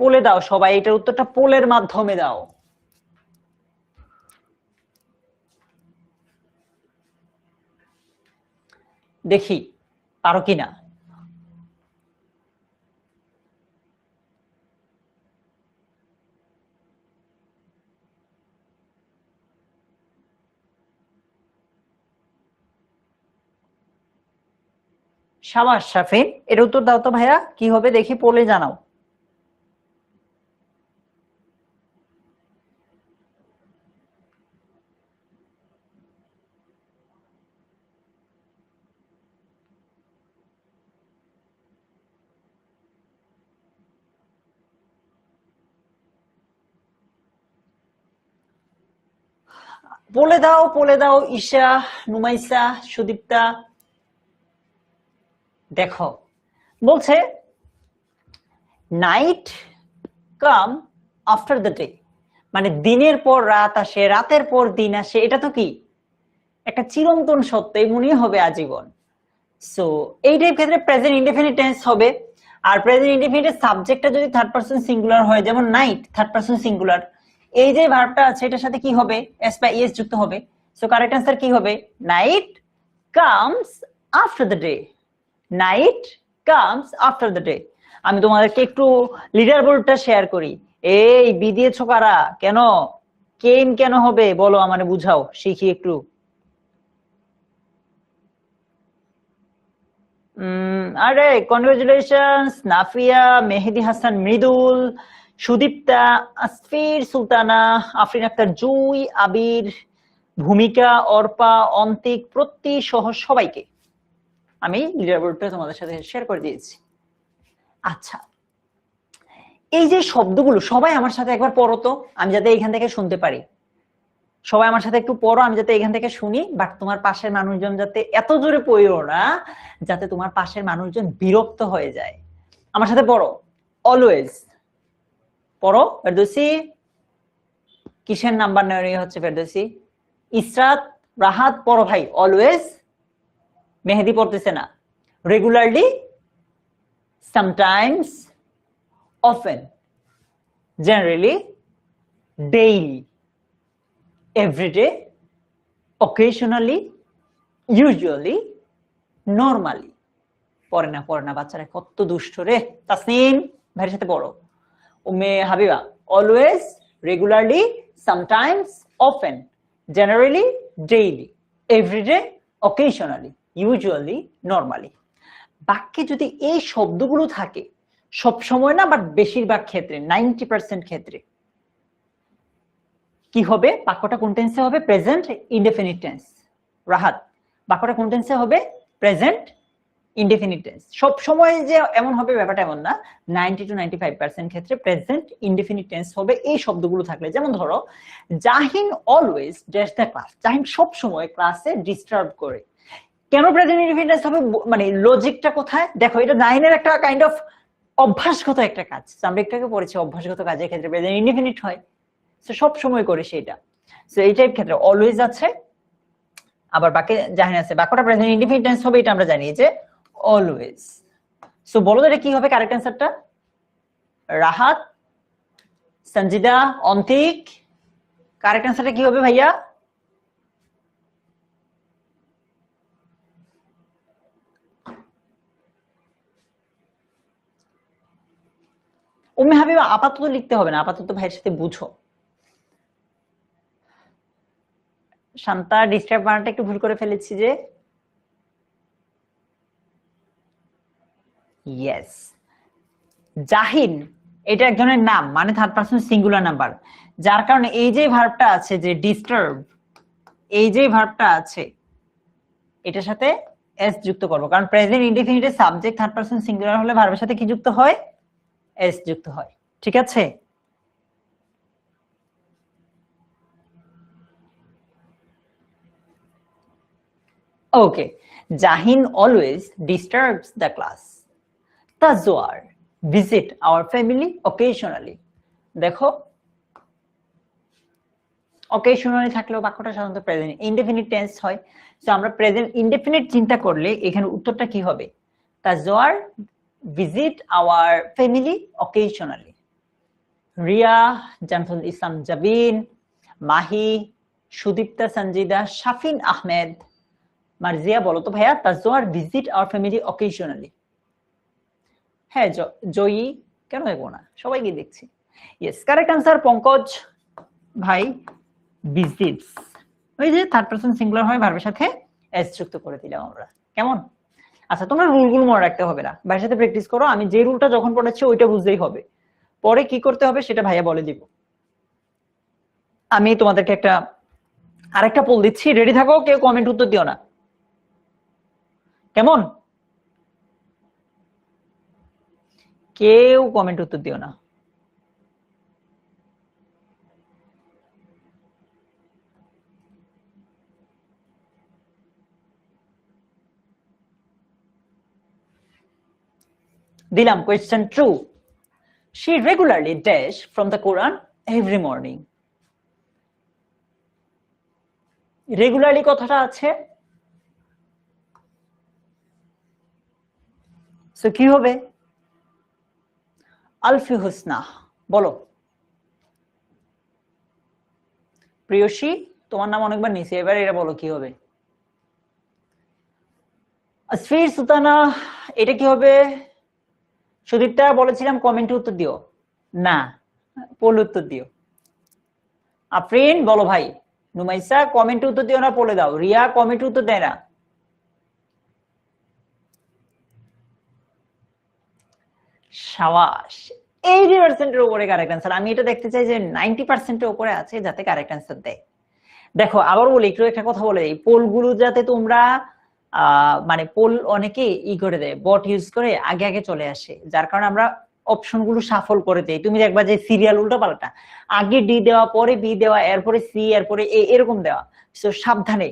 পোলে দাও সবাই, এটার উত্তরটা পোলের মাধ্যমে দাও। দেখি পারো কিনা। সাবাস শাফিন, এর উত্তর দাও তো ভাইয়া, কি হবে দেখি, পোলে জানাও। পোলে দাও, পোলে দাও, ঈশা, নুমাইসা, সুদীপ্তা। দেখো বলছে night come after the day, মানে দিনের পর রাত আসে, রাতের পর দিন আসে, এটা তো কি একটা চিরন্তন সত্য, এই মনে হবে আজীবন। সো এইটার ক্ষেত্রে প্রেজেন্ট ইনডেফিনিট টেন্স হবে। আর প্রেজেন্ট ইনডেফিনিটের সাবজেক্টটা যদি থার্ড পারসন সিঙ্গুলার হয়, যেমন নাইট থার্ড পারসন সিঙ্গুলার, এই যে ভার্বটা আছে এটার সাথে কি হবে, এস বা ইএস যুক্ত হবে। সো কারেক্ট অ্যান্সার কি হবে, night comes after the day, night comes after the day. আমি তোমাদেরকে একটু লিডার বোর্ডটা শেয়ার করি। এই বি দিয়েছো কারা, কেন কেম কেন হবে বলো, আমারে বুঝাও, শিখি একটু। আরে কনগ্রাচুলেশনস নাফিয়া, মেহেদি হাসান, মৃদুল, সুদীপ্তা, আসফির সুলতানা, আফরিন আক্তার, জুই, আবির, ভূমিকা, অর্পা, অন্তিক, প্রতি সহ সবাইকে আমি লিডার বোর্ডটা তোমাদের সাথে শেয়ার করে দিয়েছি। আচ্ছা, এই যে শব্দগুলো সবাই আমার সাথে একবার পড়ো তো, আমি যাতে এখান থেকে শুনতে পারি। সবাই আমার সাথে একটু পড়ো, আমি যাতে এখান থেকে শুনি, বাট তোমার পাশের মানুষজন যাতে এত জোরে পড়ো না যাতে তোমার পাশের মানুষজন বিরক্ত হয়ে যায়। আমার সাথে পড়ো, অলওয়েজ পড়ো। ফেরদৌসি, কিসের নাম্বার নেওয়া হচ্ছে ফেরদৌসি? ইসরাত, রাহাত, পড়ো ভাই, অলওয়েজ। মেহেদি পড়তেছে না। Regularly, sometimes, often, generally, daily, everyday, occasionally, usually, normally। পড়ে না পড়ে না বাচ্চারা, কত দুষ্ট রে। তাসনিম ভাইয়ের সাথে পড়ো। Umme Habiba, always, regularly, sometimes, often, generally, daily, everyday, occasionally, usually, normally। বাক্যে যদি এই শব্দগুলো থাকে, সব সময় না বাট বেশিরভাগ ক্ষেত্রে, 90% ক্ষেত্রে কি হবে, বাক্যটা কোন টেন্সে হবে, প্রেজেন্ট ইনডেফিনিট টেন্স। রাহাত, বাক্যটা কোন টেন্সে হবে, প্রেজেন্ট ইনডেফিনিট টেন্স। সব সময় যে এমন হবে ব্যাপারটা এমন না, 90 to 95% ক্ষেত্রে প্রেজেন্ট ইনডেফিনিট টেন্স হবে এই শব্দগুলো থাকলে। যেমন ধরো, Jahin always dash the class, Jahin সব সময় ক্লাসে ডিস্টার্ব করে। কেন প্রেজেন্ট ইনডেফিনিট টেন্স হবে, মানে লজিকটা কোথায় দেখো, এটা জাহিনের একটা কাইন্ড অফ অভ্যাসগত একটা কাজ, আমরা একটাকে পড়েছি, অভ্যাসগত কাজের ক্ষেত্রে প্রেজেন্ট ইনডেফিনিট হয়, সব সময় করে সেটা। সো এই টাইপ ক্ষেত্রে অলওয়েজ আছে, আবার বাকি জাহিন আছে, বাক্যটা প্রেজেন্ট ইনডেফিনিট টেন্স হবে, এটা আমরা জানি যে অলওয়েজ। সো বলো এটা কি হবে কারেক্ট অ্যান্সারটা? রাহাত, সঞ্জিদা, অন্তিক, কারেক্ট অ্যান্সারটা কি হবে ভাইয়া? উম্মে হাবিবা, আপাতত লিখতে হবে না, আপাতত ভাইয়ের সাথে বুঝো। শান্তা, ডিস্টার্ব বানানটা একটু ভুল করে ফেলেছি যে। ইয়েস, জাহিন এটা এক ধরনের নাম, মানে থার্ড পারসন সিঙ্গুলার নাম্বার, যার কারণে এই যে ভার্বটা আছে যে ডিস্টার্ব, এই যে ভার্বটা আছে এটার সাথে এস যুক্ত করবো, কারণ প্রেজেন্ট ইনডেফিনিটের সাবজেক্ট থার্ড পারসন সিঙ্গুলার হলে ভার্বের সাথে কি যুক্ত হয়, এস যুক্ত হয়। ঠিক আছে, ওকে, Jahin always disturbs the class. Tajwar visit our family occasionally. দেখো অকেশনালি থাকলেও বাক্যটা সাধারণত প্রেজেন্ট ইনডেফিনিট টেন্স হয়। তো আমরা প্রেজেন্ট ইনডেফিনিট চিন্তা করলে এখানে উত্তরটা কি হবে? Tajwar visit our family occasionally. Riya, জানফুল ইসলাম জাবিন, মাহি, সুদীপ্তা সঞ্জিদা, শাফিন আহমেদ, মার্জিয়া বলো তো ভাইয়া Tajwar visit our family occasionally. হ্যাঁ জয়ী, কেন দেখবো না, সবাইকে দেখছি। ইয়েস, কারেক্ট আনসার পঙ্কজ ভাই, ভিজিটস। ওই যে থার্ড পারসন সিঙ্গুলার হয় ভার্বের সাথে এস যুক্ত করে দিলাম আমরা। কেমন? আচ্ছা, তোমরা রুলগুলো মনে রাখতে হবে না, ভাইয়ের সাথে প্র্যাকটিস করো। আমি যে রুলটা যখন পড়াচ্ছি ওইটা বুঝলেই হবে, পরে কি করতে হবে সেটা ভাইয়া বলে দিব। আমি তোমাদেরকে আরেকটা পোল দিচ্ছি, রেডি থাকো, কেউ কমেন্ট উত্তর দিও না, কেমন? কেউ কমেন্ট উত্তর দিও না। দিলাম question true. She regularly dash from the Quran every morning. Regularly কথাটা আছে, সো কি হবে? আলফি হুসনা। বলো প্রিয়সী, তোমার নাম অনেকবার নিছি, এবার এটা বলো কি হবে? আসফির সুলতানা, এটা কি হবে? সুদীপ্তা বলেছিলাম কমেন্টে উত্তর দিও না, পোল উত্তর দিও। আফরিন বলো ভাই। নুমাইসা কমেন্টে উত্তর দিও না, পোলে দাও। রিয়া কমেন্টে উত্তর দেয় না। সাবাস, 80% উপরে কারেক্ট আনসার। আমি এটা দেখতে চাই যে 90% উপরে আছে যাতে কারেক্ট আনসার দেয়। দেখো আবার বলি, একটু একটা কথা বলে দিই, পোলগুলো যাতে তোমরা মানে পোল অনেকে করে দেয়, বট ইউজ করে আগে আগে চলে আসে, যার কারণে আমরা অপশনগুলো সাফল করে দেই। তুমি দেখবা যে সিরিয়াল উল্টো পাল্টা, আগে ডি দেওয়া, পরে বি দেওয়া, এরপরে সি, এরপরে এ, এরকম দেওয়া। তো সাবধানে,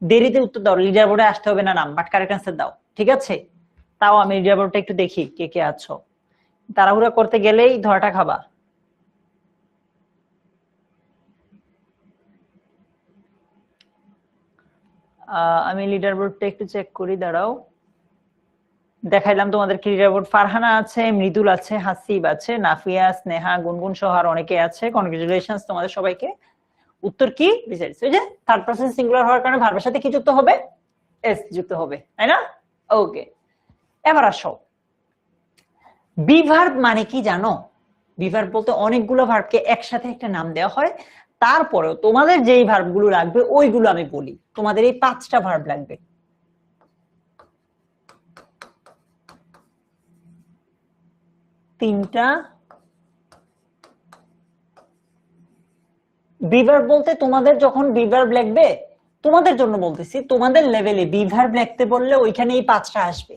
দেরিতে উত্তর দাও, লিডার বোর্ডে আসতে হবে না নাম, বাট কারেক্ট আনসার দাও, ঠিক আছে? তাও আমি লিডার বোর্ডটা একটু দেখি কে কে আছো, তাড়াহুড়া করতে গেলেই ধরাটা খাবা। আমি লিডার বোর্ডটা একটু চেক করি, দাঁড়াও। দেখাইলাম তোমাদেরকে লিডার বোর্ড। ফারহানা আছে, মৃদুল আছে, হাসিব আছে, নাফিয়া, স্নেহা, গুনগুন সহ আর অনেকে আছে। কনগ্রাচুলেশনস তোমাদের সবাইকে। উত্তর কি বিচারিস? ওই যে থার্ড পারসন সিঙ্গুলার হওয়ার কারণে ভার্বের সাথে কি যুক্ত হবে? এস যুক্ত হবে, তাই না? ওকে, এবার আসো, বি ভার্ব মানে কি জানো? বি ভার্ব বলতে অনেকগুলো ভার্বকে একসাথে একটা নাম দেওয়া হয়, তারপরেও তোমাদের যেই ভার্বগুলো লাগবে ওইগুলো আমি বলি। তোমাদের এই 5টা ভার্ব লাগবে। তিনটা বি ভার্ব বলতে তোমাদের যখন বি ভার্ব লিখবে, তোমাদের জন্য বলতেছি, তোমাদের লেভেলে বি ভার্ব লিখতে বললে ওইখানে এই 5টা আসবে,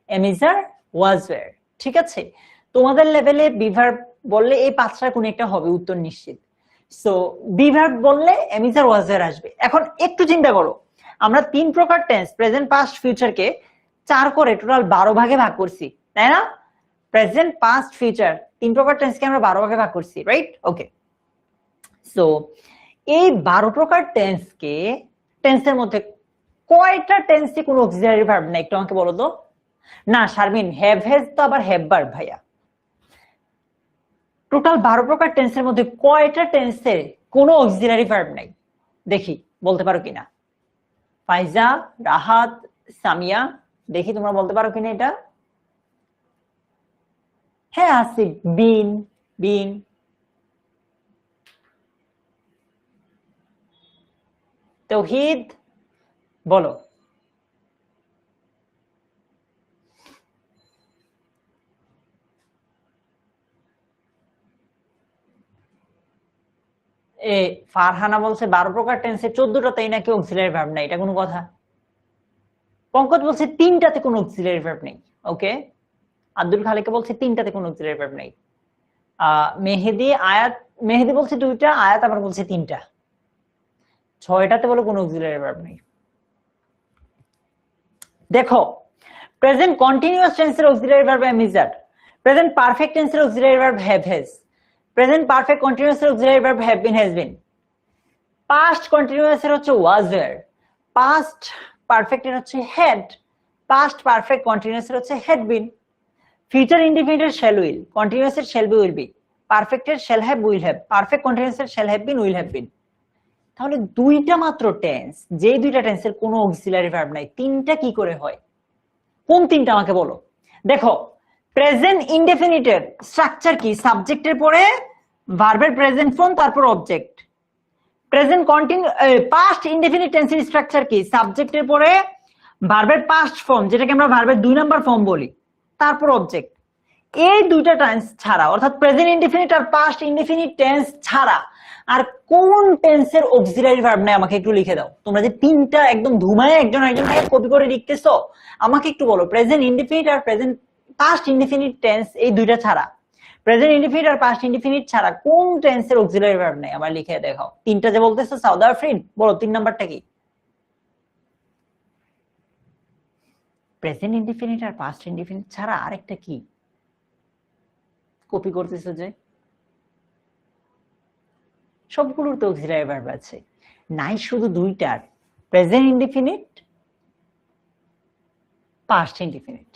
am is are, was were, ঠিক আছে? তোমাদের লেভেলে বি ভার্ব বললে এই 5টার কোন একটা হবে, উত্তর নিশ্চিত। সো বি ভার্ব বললে am is are, was were আসবে। এখন একটু চিন্তা করো, আমরা 3 প্রকার টেন্স, প্রেজেন্ট, পাস্ট, ফিউচারকে 4 করে টোটাল 12 ভাগে ভাগ করছি, তাই না? প্রেজেন্ট, পাস্ট, ফিউচার 3 প্রকার টেন্সকে আমরা 12 ভাগে ভাগ করছি, রাইট? ওকে, সো এই 12 প্রকার টেন্সের মধ্যে কয়টা টেন্সে কোনো অক্সিলারি ভার্ব নাই? একটু আমাকে বলো তো। না শারমিন, হ্যাভ হ্যাজ তো আবার হ্যাভ ভার্ব ভাইয়া। টোটাল 12 প্রকার টেন্সের মধ্যে কয়টা টেন্সে কোনো অক্সিলারি ভার্ব নাই? দেখি বলতে পারো কিনা। ফাইজা, রাহাত, সামিয়া, দেখি তোমরা বলতে পারো কিনা এটা। হ্যাঁ আসিফ, বিন, বিন। তৌহিদ বলো। ফারহানা বলছে 12 প্রকার টেন্সে 14টাতেই নাকি অক্সিলারি ভার্ব নাই, এটা কোনো কথা? পঙ্কজ বলছে 3টাতে কোনো অক্সিলারি ভার্ব নেই। ওকে, আব্দুল খালেকে বলছে 3টাতে কোনো অক্সিলারি ভার্ব নেই। মেহেদি, আয়াত, মেহেদি বলছে 2টা, আয়াত আবার বলছে 3টা। 6টাতে বলে কোনো অক্সিলারি ভার্ব নেই। দেখো প্রেজেন্ট কন্টিনিউয়াস টেন্সের auxiliary verb am is that, present perfect টেন্সের auxiliary verb have has, present perfect continuous এর auxiliary verb have been has been, past continuous এর হচ্ছে was were, পাস্ট পারফেক্ট এর হচ্ছে had, পাস্ট পারফেক্ট কন্টিনিউয়াস এর হচ্ছে had been, future indefinite এর shall will, continuous এর shall be will be, perfect এর shall have will have, perfect continuous এর shall have been will have been। তাহলে দুইটা মাত্র টেন্স, যে দুইটা টেন্সের কোনো অক্সিলারি ভার্ব নাই, তিনটা কি করে হয়? কোন তিনটা আমাকে বলো। দেখো প্রেজেন্ট ইনডেফিনিটের স্ট্রাকচার কি? সাবজেক্টের পরে ভার্বের প্রেজেন্ট ফর্ম তারপর object. Present continue past indefinite টেন্সের স্ট্রাকচার কি? সাবজেক্টের পরে ভার্বের পাস্ট ফর্ম, যেটাকে আমরা ভার্বের 2 নাম্বার ফর্ম বলি, তারপর অবজেক্ট। এই দুইটা টেন্স ছাড়া, অর্থাৎ প্রেজেন্ট ইনডেফিনিট আর পাস্ট ইনডেফিনিট টেন্স ছাড়া আর কোন টেন্সের অক্সিলারি ভার্ব নাই আমাকে একটু লিখে দাও। তোমরা যে তিনটা একদম ধুমায় একজন কপি করে লিখতেছো, আমাকে একটু বলো প্রেজেন্ট ইনডেফিনিট আর প্রেজেন্ট পাস্ট ইনডেফিনিট টেন্স এই দুইটা ছাড়া, প্রেজেন্ট ইনডেফিনিট আর পাস্ট ইনডেফিনিট ছাড়া কোন টেন্সের অক্সিলারি ভার্ব নাই আমার লিখে দেখাও। তিনটা যে বলতেছো সাউথ আফ্রিন, বলো 3 নাম্বারটা কি? প্রেজেন্ট ইনডেফিনিট আর পাস্ট ইনডেফিনিট ছাড়া আরেকটা কি কপি করতেছো যে? সবগুলোর তো অক্সিলারি ভার্ব আছে, নাই শুধু দুইটার, প্রেজেন্ট ইনডেফিনিট, পাস্ট ইনডেফিনিট।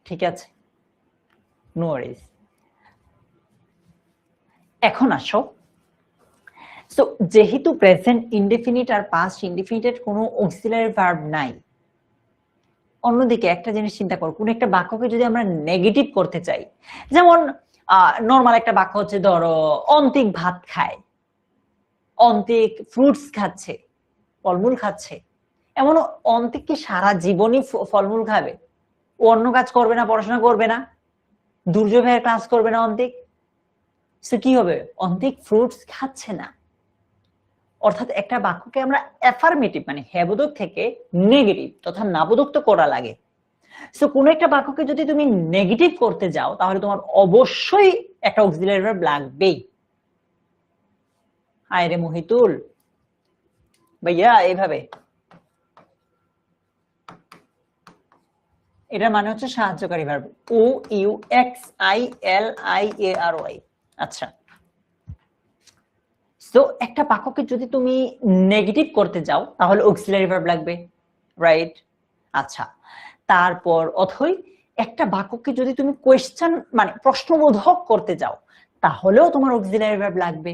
ঠিক আছে, নো ওয়ারিজ। এখন আসো, সো যেহেতু প্রেজেন্ট ইনডেফিনিট আর পাস্ট ইনডেফিনিটের কোনো অক্সিলারি ভার্ব নাই, অন্যদিকে একটা জিনিস চিন্তা করো, কোন একটা বাক্যকে যদি আমরা নেগেটিভ করতে চাই, যেমন নর্মাল একটা বাক্য হচ্ছে ধরো অন্তিক ভাত খায়, অন্তিক ফ্রুটস খাচ্ছে, ফলমূল খাচ্ছে। এমন অন্তিক কি সারা জীবনই ফলমূল খাবে? ও অন্য কাজ করবে না, পড়াশোনা করবে না, দুর্যোগ ভাইয়ের ক্লাস করবে না অন্তিক? সে কি হবে? অন্তিক ফ্রুটস খাচ্ছে না। অর্থাৎ একটা বাক্যকে আমরা অ্যাফার্মেটিভ মানে হ্যাবোধক থেকে নেগেটিভ তথা নাবোধক করা লাগে। সো কোন একটা বাক্যকে যদি তুমি নেগেটিভ করতে যাও, তাহলে তোমার অবশ্যই একটা অক্সিলারি ভার্ব লাগবেই। হায় রে মহিতুল ভাইয়া, এইভাবে এটা মানে হচ্ছে সাহায্যকারী ভার্ব, ও U X I L I A R Y. আচ্ছা, সো একটা বাক্যকে যদি তুমি নেগেটিভ করতে যাও তাহলে অক্সিলারি ভার্ব লাগবে, রাইট? আচ্ছা, তারপর অথই একটা বাক্যকে যদি তুমি কোয়েশ্চেন মানে প্রশ্নবোধক করতে যাও তাহলেও তোমার অক্সিলারি ভার্ব লাগবে।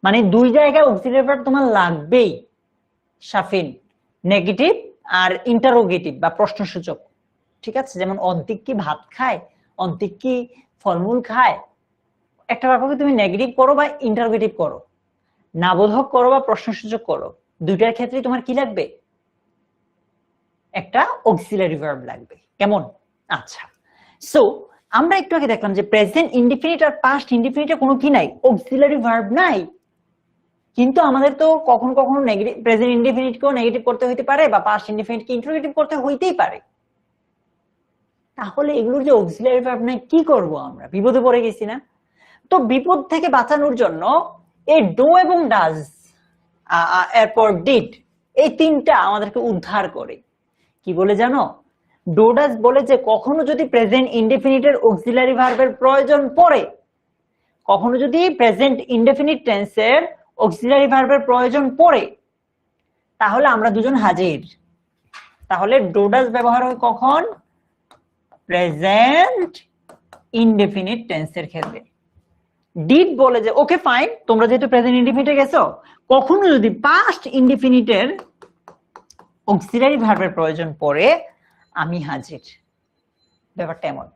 মানে দুই জায়গায় অক্সিলারি ভার্ব তোমার লাগবেই শাফিন, নেগেটিভ আর ইন্টারোগেটিভ বা প্রশ্নসূচক। ঠিক আছে, যেমন অন্তিক কি ভাত খায়, অন্তিক কি ফলমূল খায়। একটা বাক্যকে তুমি নেগেটিভ করো বা ইন্টারোগেটিভ করো, নাবোধক করো বা প্রশ্নসূচক করো, দুইটার ক্ষেত্রে তোমার কি লাগবে? একটা অক্সিলারি ভার্ব লাগবে। কেমন? আচ্ছা, সো আমরা একটু আগে দেখলাম যে প্রেজেন্ট ইনডিফিনিট আর পাস্ট ইনডিফিনিটে কোনো কি নাই, অক্সিলারি ভার্ব নাই। কিন্তু আমাদের তো কখনো কখনো নেগেটিভ প্রেজেন্ট ইনডিফিনিটকেও নেগেটিভ করতে হইতে পারে বা পাস্ট ইনডিফিনিটকে ইন্টারোগেটিভ করতে হইতেই পারে। তাহলে এগুলোর যে অক্সিলারি ভার্ব নাই, কি করব আমরা? বিপদে পড়ে গেছি না? তো বিপদ থেকে বাঁচানোর জন্য এই ডো এবং ডাজ এরপর ডিড, এই তিনটা আমাদেরকে উদ্ধার করে। কি বলে জানো? ডো ডাজ বলে যে কখনো যদি প্রেজেন্ট ইনডেফিনিটের অক্সিলারি ভার্বের প্রয়োজন পড়ে, কখনো যদি প্রেজেন্ট ইনডেফিনিট টেন্সের অক্সিলারি ভার্বের প্রয়োজন পড়ে, তাহলে আমরা দুজন হাজির। তাহলে ডো ডাজ ব্যবহার হয় কখন? প্রেজেন্ট ইনডেফিনিট টেন্সের ক্ষেত্রে। ডিড বলে যে ওকে ফাইন, তোমরা যেহেতু প্রেজেন্ট ইনডেফিনিটে গেছো, কখনো যদি পাস্ট ইনডেফিনিটের অক্সিলারি ভার্বের প্রয়োজন পড়ে, আমি হাজির। ব্যাপারটা এমন।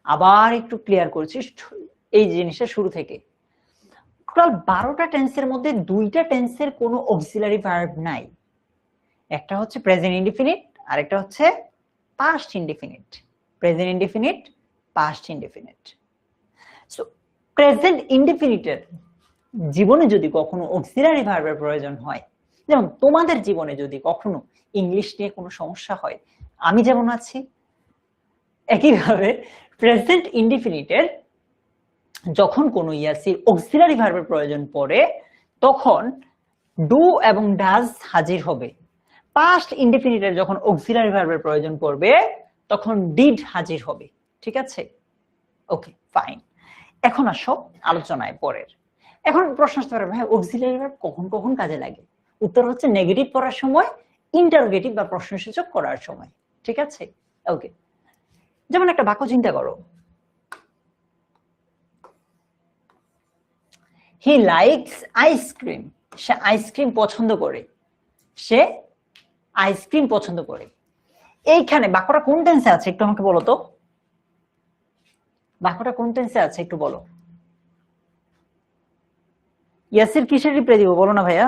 আবার একটু ক্লিয়ার করছি এই জিনিসটা শুরু থেকে। টোটাল 12টা টেন্সের মধ্যে 2টা টেন্সের কোনো অক্সিলারি ভার্ব নাই। একটা হচ্ছে প্রেজেন্ট ইনডেফিনিট আর একটা হচ্ছে past indefinite. Present indefinite, past indefinite. So present ইনডেফিনিটের জীবনে যদি কখনো অক্সিলারি ভার্বের প্রয়োজন হয়, যেমন তোমাদের জীবনে যদি কখনো ইংলিশ নিয়ে কোনো সমস্যা হয়, আমি যেমন আছি, একইভাবে প্রেজেন্ট ইনডেফিনিটের যখন কোনো ইয়াসির অক্সিলারি ভার্বের প্রয়োজন পড়ে, তখন ডু এবং ডাজ হাজির হবে। পাস্ট ইনডেফিনিটের যখন অক্সিলারি ভার্বের প্রয়োজন পড়বে তখন ডিড হাজির হবে, ঠিক আছে? Okay fine. এখন আসো আলোচনায় পরের। এখন প্রশ্ন আসতে পারে ভাই অক্সিলারি ভার্ব কখন কখন কাজে লাগে? উত্তর হচ্ছে নেগেটিভ করার সময়, ইন্টারোগেটিভ বা প্রশ্নসূচক করার সময়, ঠিক আছে? ওকে, যেমন একটা বাক্য চিন্তা করো, he likes ice cream, say ice cream পছন্দ করে, সে আইসক্রিম পছন্দ করে। এইখানে বাক্যটা কোন টেন্সে আছে একটু আমাকে বলো তো, বাক্যটা কোন টেন্সে আছে একটু বলো। ইয়াসির কিসের রিপ্লাই দিব বলো না ভাইয়া?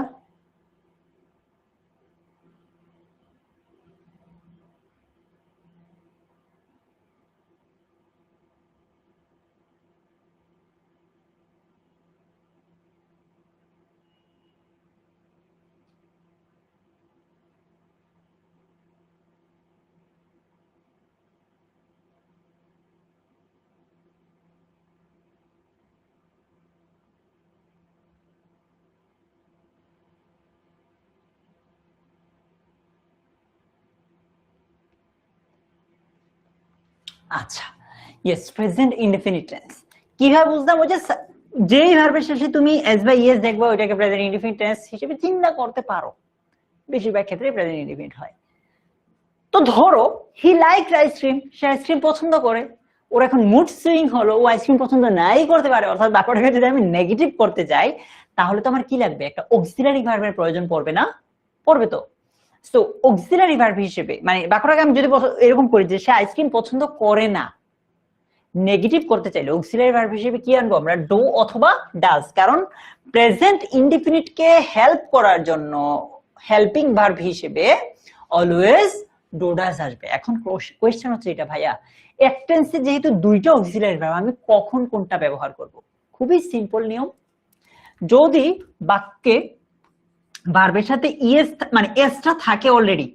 আচ্ছা, ইয়েস, প্রেজেন্ট ইনডেফিনিট টেন্স কিভাবে বুঝলাম? ওই যে যেই ভার্বের শেষে তুমি এস বা ইয়েস দেখবা ওইটাকে প্রেজেন্ট ইনডেফিনিট টেন্স হিসেবে চিন্তা করতে পারো, বেশিরভাগ ক্ষেত্রে প্রেজেন্ট ইনডেফিনিট হয়। তো ধরো he like ice cream, say ice cream পছন্দ করে, ওর এখন মুড সুইং হলো, ও আইসক্রিম পছন্দ নাই করতে পারে, অর্থাৎ ব্যাপারটাকে যদি আমি নেগেটিভ করতে যাই তাহলে তো আমার কি লাগবে? একটা অক্সিলারি ভার্বের প্রয়োজন পড়বে না? পড়বে তো। সো অক্সিলারি ভার্ব হিসেবে মানে ব্যাপারটাকে আমি যদি এরকম করি যে সে আইসক্রিম পছন্দ করে না, নেগেটিভ করতে চাইলে অক্সিলারি ভার্ব হিসেবে কি আনবো আমরা? ডু অথবা ডাজ। কারণ প্রেজেন্ট ইনডিফিনিট কে হেল্প করার জন্য হেল্পিং ভার্ব হিসেবে অলওয়েজ ডু ডাজ আসবে। এখন কোশ্চেন হচ্ছে এটা ভাইয়া এক টেন্সে যেহেতু দুইটা অক্সিলারি ভার্ব আমি কখন কোনটা ব্যবহার করব? খুবই সিম্পল নিয়ম, যদি বাক্যে ভার্বের সাথে ইএস মানে এসটা থাকে অলরেডি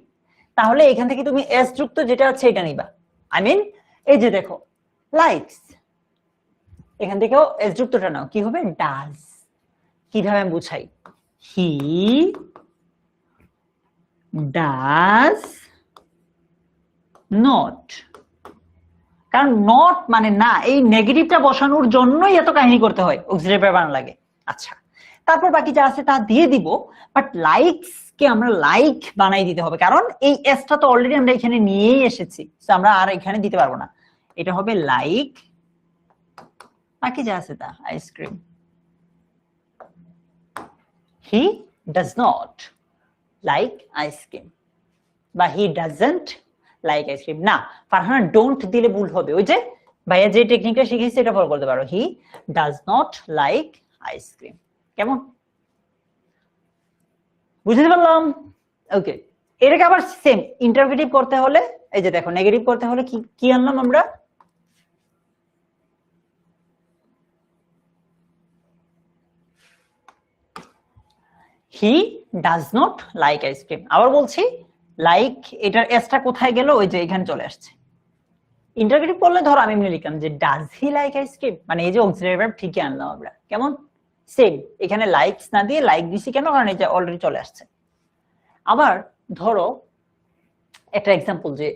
তাহলে এখান থেকে তুমি এস যুক্ত যেটা আছে এটা নিবা। আই মিন এই যে দেখো লাইকস, এখান থেকেও এস যুক্তটা নাও, কি হবে? ডাজ। কিভাবে আমি বুঝাই? হি ডাজ নট, কারণ নট মানে না, এই নেগেটিভটা বসানোর জন্যই এত কাহিনী করতে হয়, অক্সিলারি ভার্ব বানানো লাগে। আচ্ছা, তারপর বাকি যা আছে তা দিয়ে দিব, বাট লাইকস কে আমরা লাইক বানাই দিতে হবে, কারণ এই এসটা তো অলরেডি আমরা এখানে নিয়েই এসেছি, তো আমরা আর এখানে দিতে পারবো না, এটা হবে লাইক, বাকি যা আছে তা ice cream. He does not like ice cream বা হি ডাজন্ট লাইক আইসক্রিম। না ফারহানা ডোন্ট দিলে ভুল হবে, ওই যে ভাইয়া যে টেকনিকটা শিখেছি এটা ফলো করতে পারো, he does not like ice cream. কেমন বুঝতে পারলাম? ওকে, এটাকে আবার সেম ইন্টারোগেটিভ করতে হলে এই যে দেখো নেগেটিভ করতে হলে কি কি আনলাম আমরা? He does not like ice cream. আবার বলছি লাইক এটার এসটা কোথায় গেল? ওই যে এখানে চলে আসছে। ইন্টারোগেটিভ করলে ধরো আমি এমনি লিখলাম যে ডাজ হি লাইক আইসক্রিম, মানে এই যে অক্সিলারি ভার্ব ঠিকই আনলাম আমরা। কেমন সেম, এখানে লাইকস না দিয়ে লাইক দিছি কেন? কারণ এটা অলরেডি চলে আসছে। আবার ধরো একটা এক্সাম্পল যে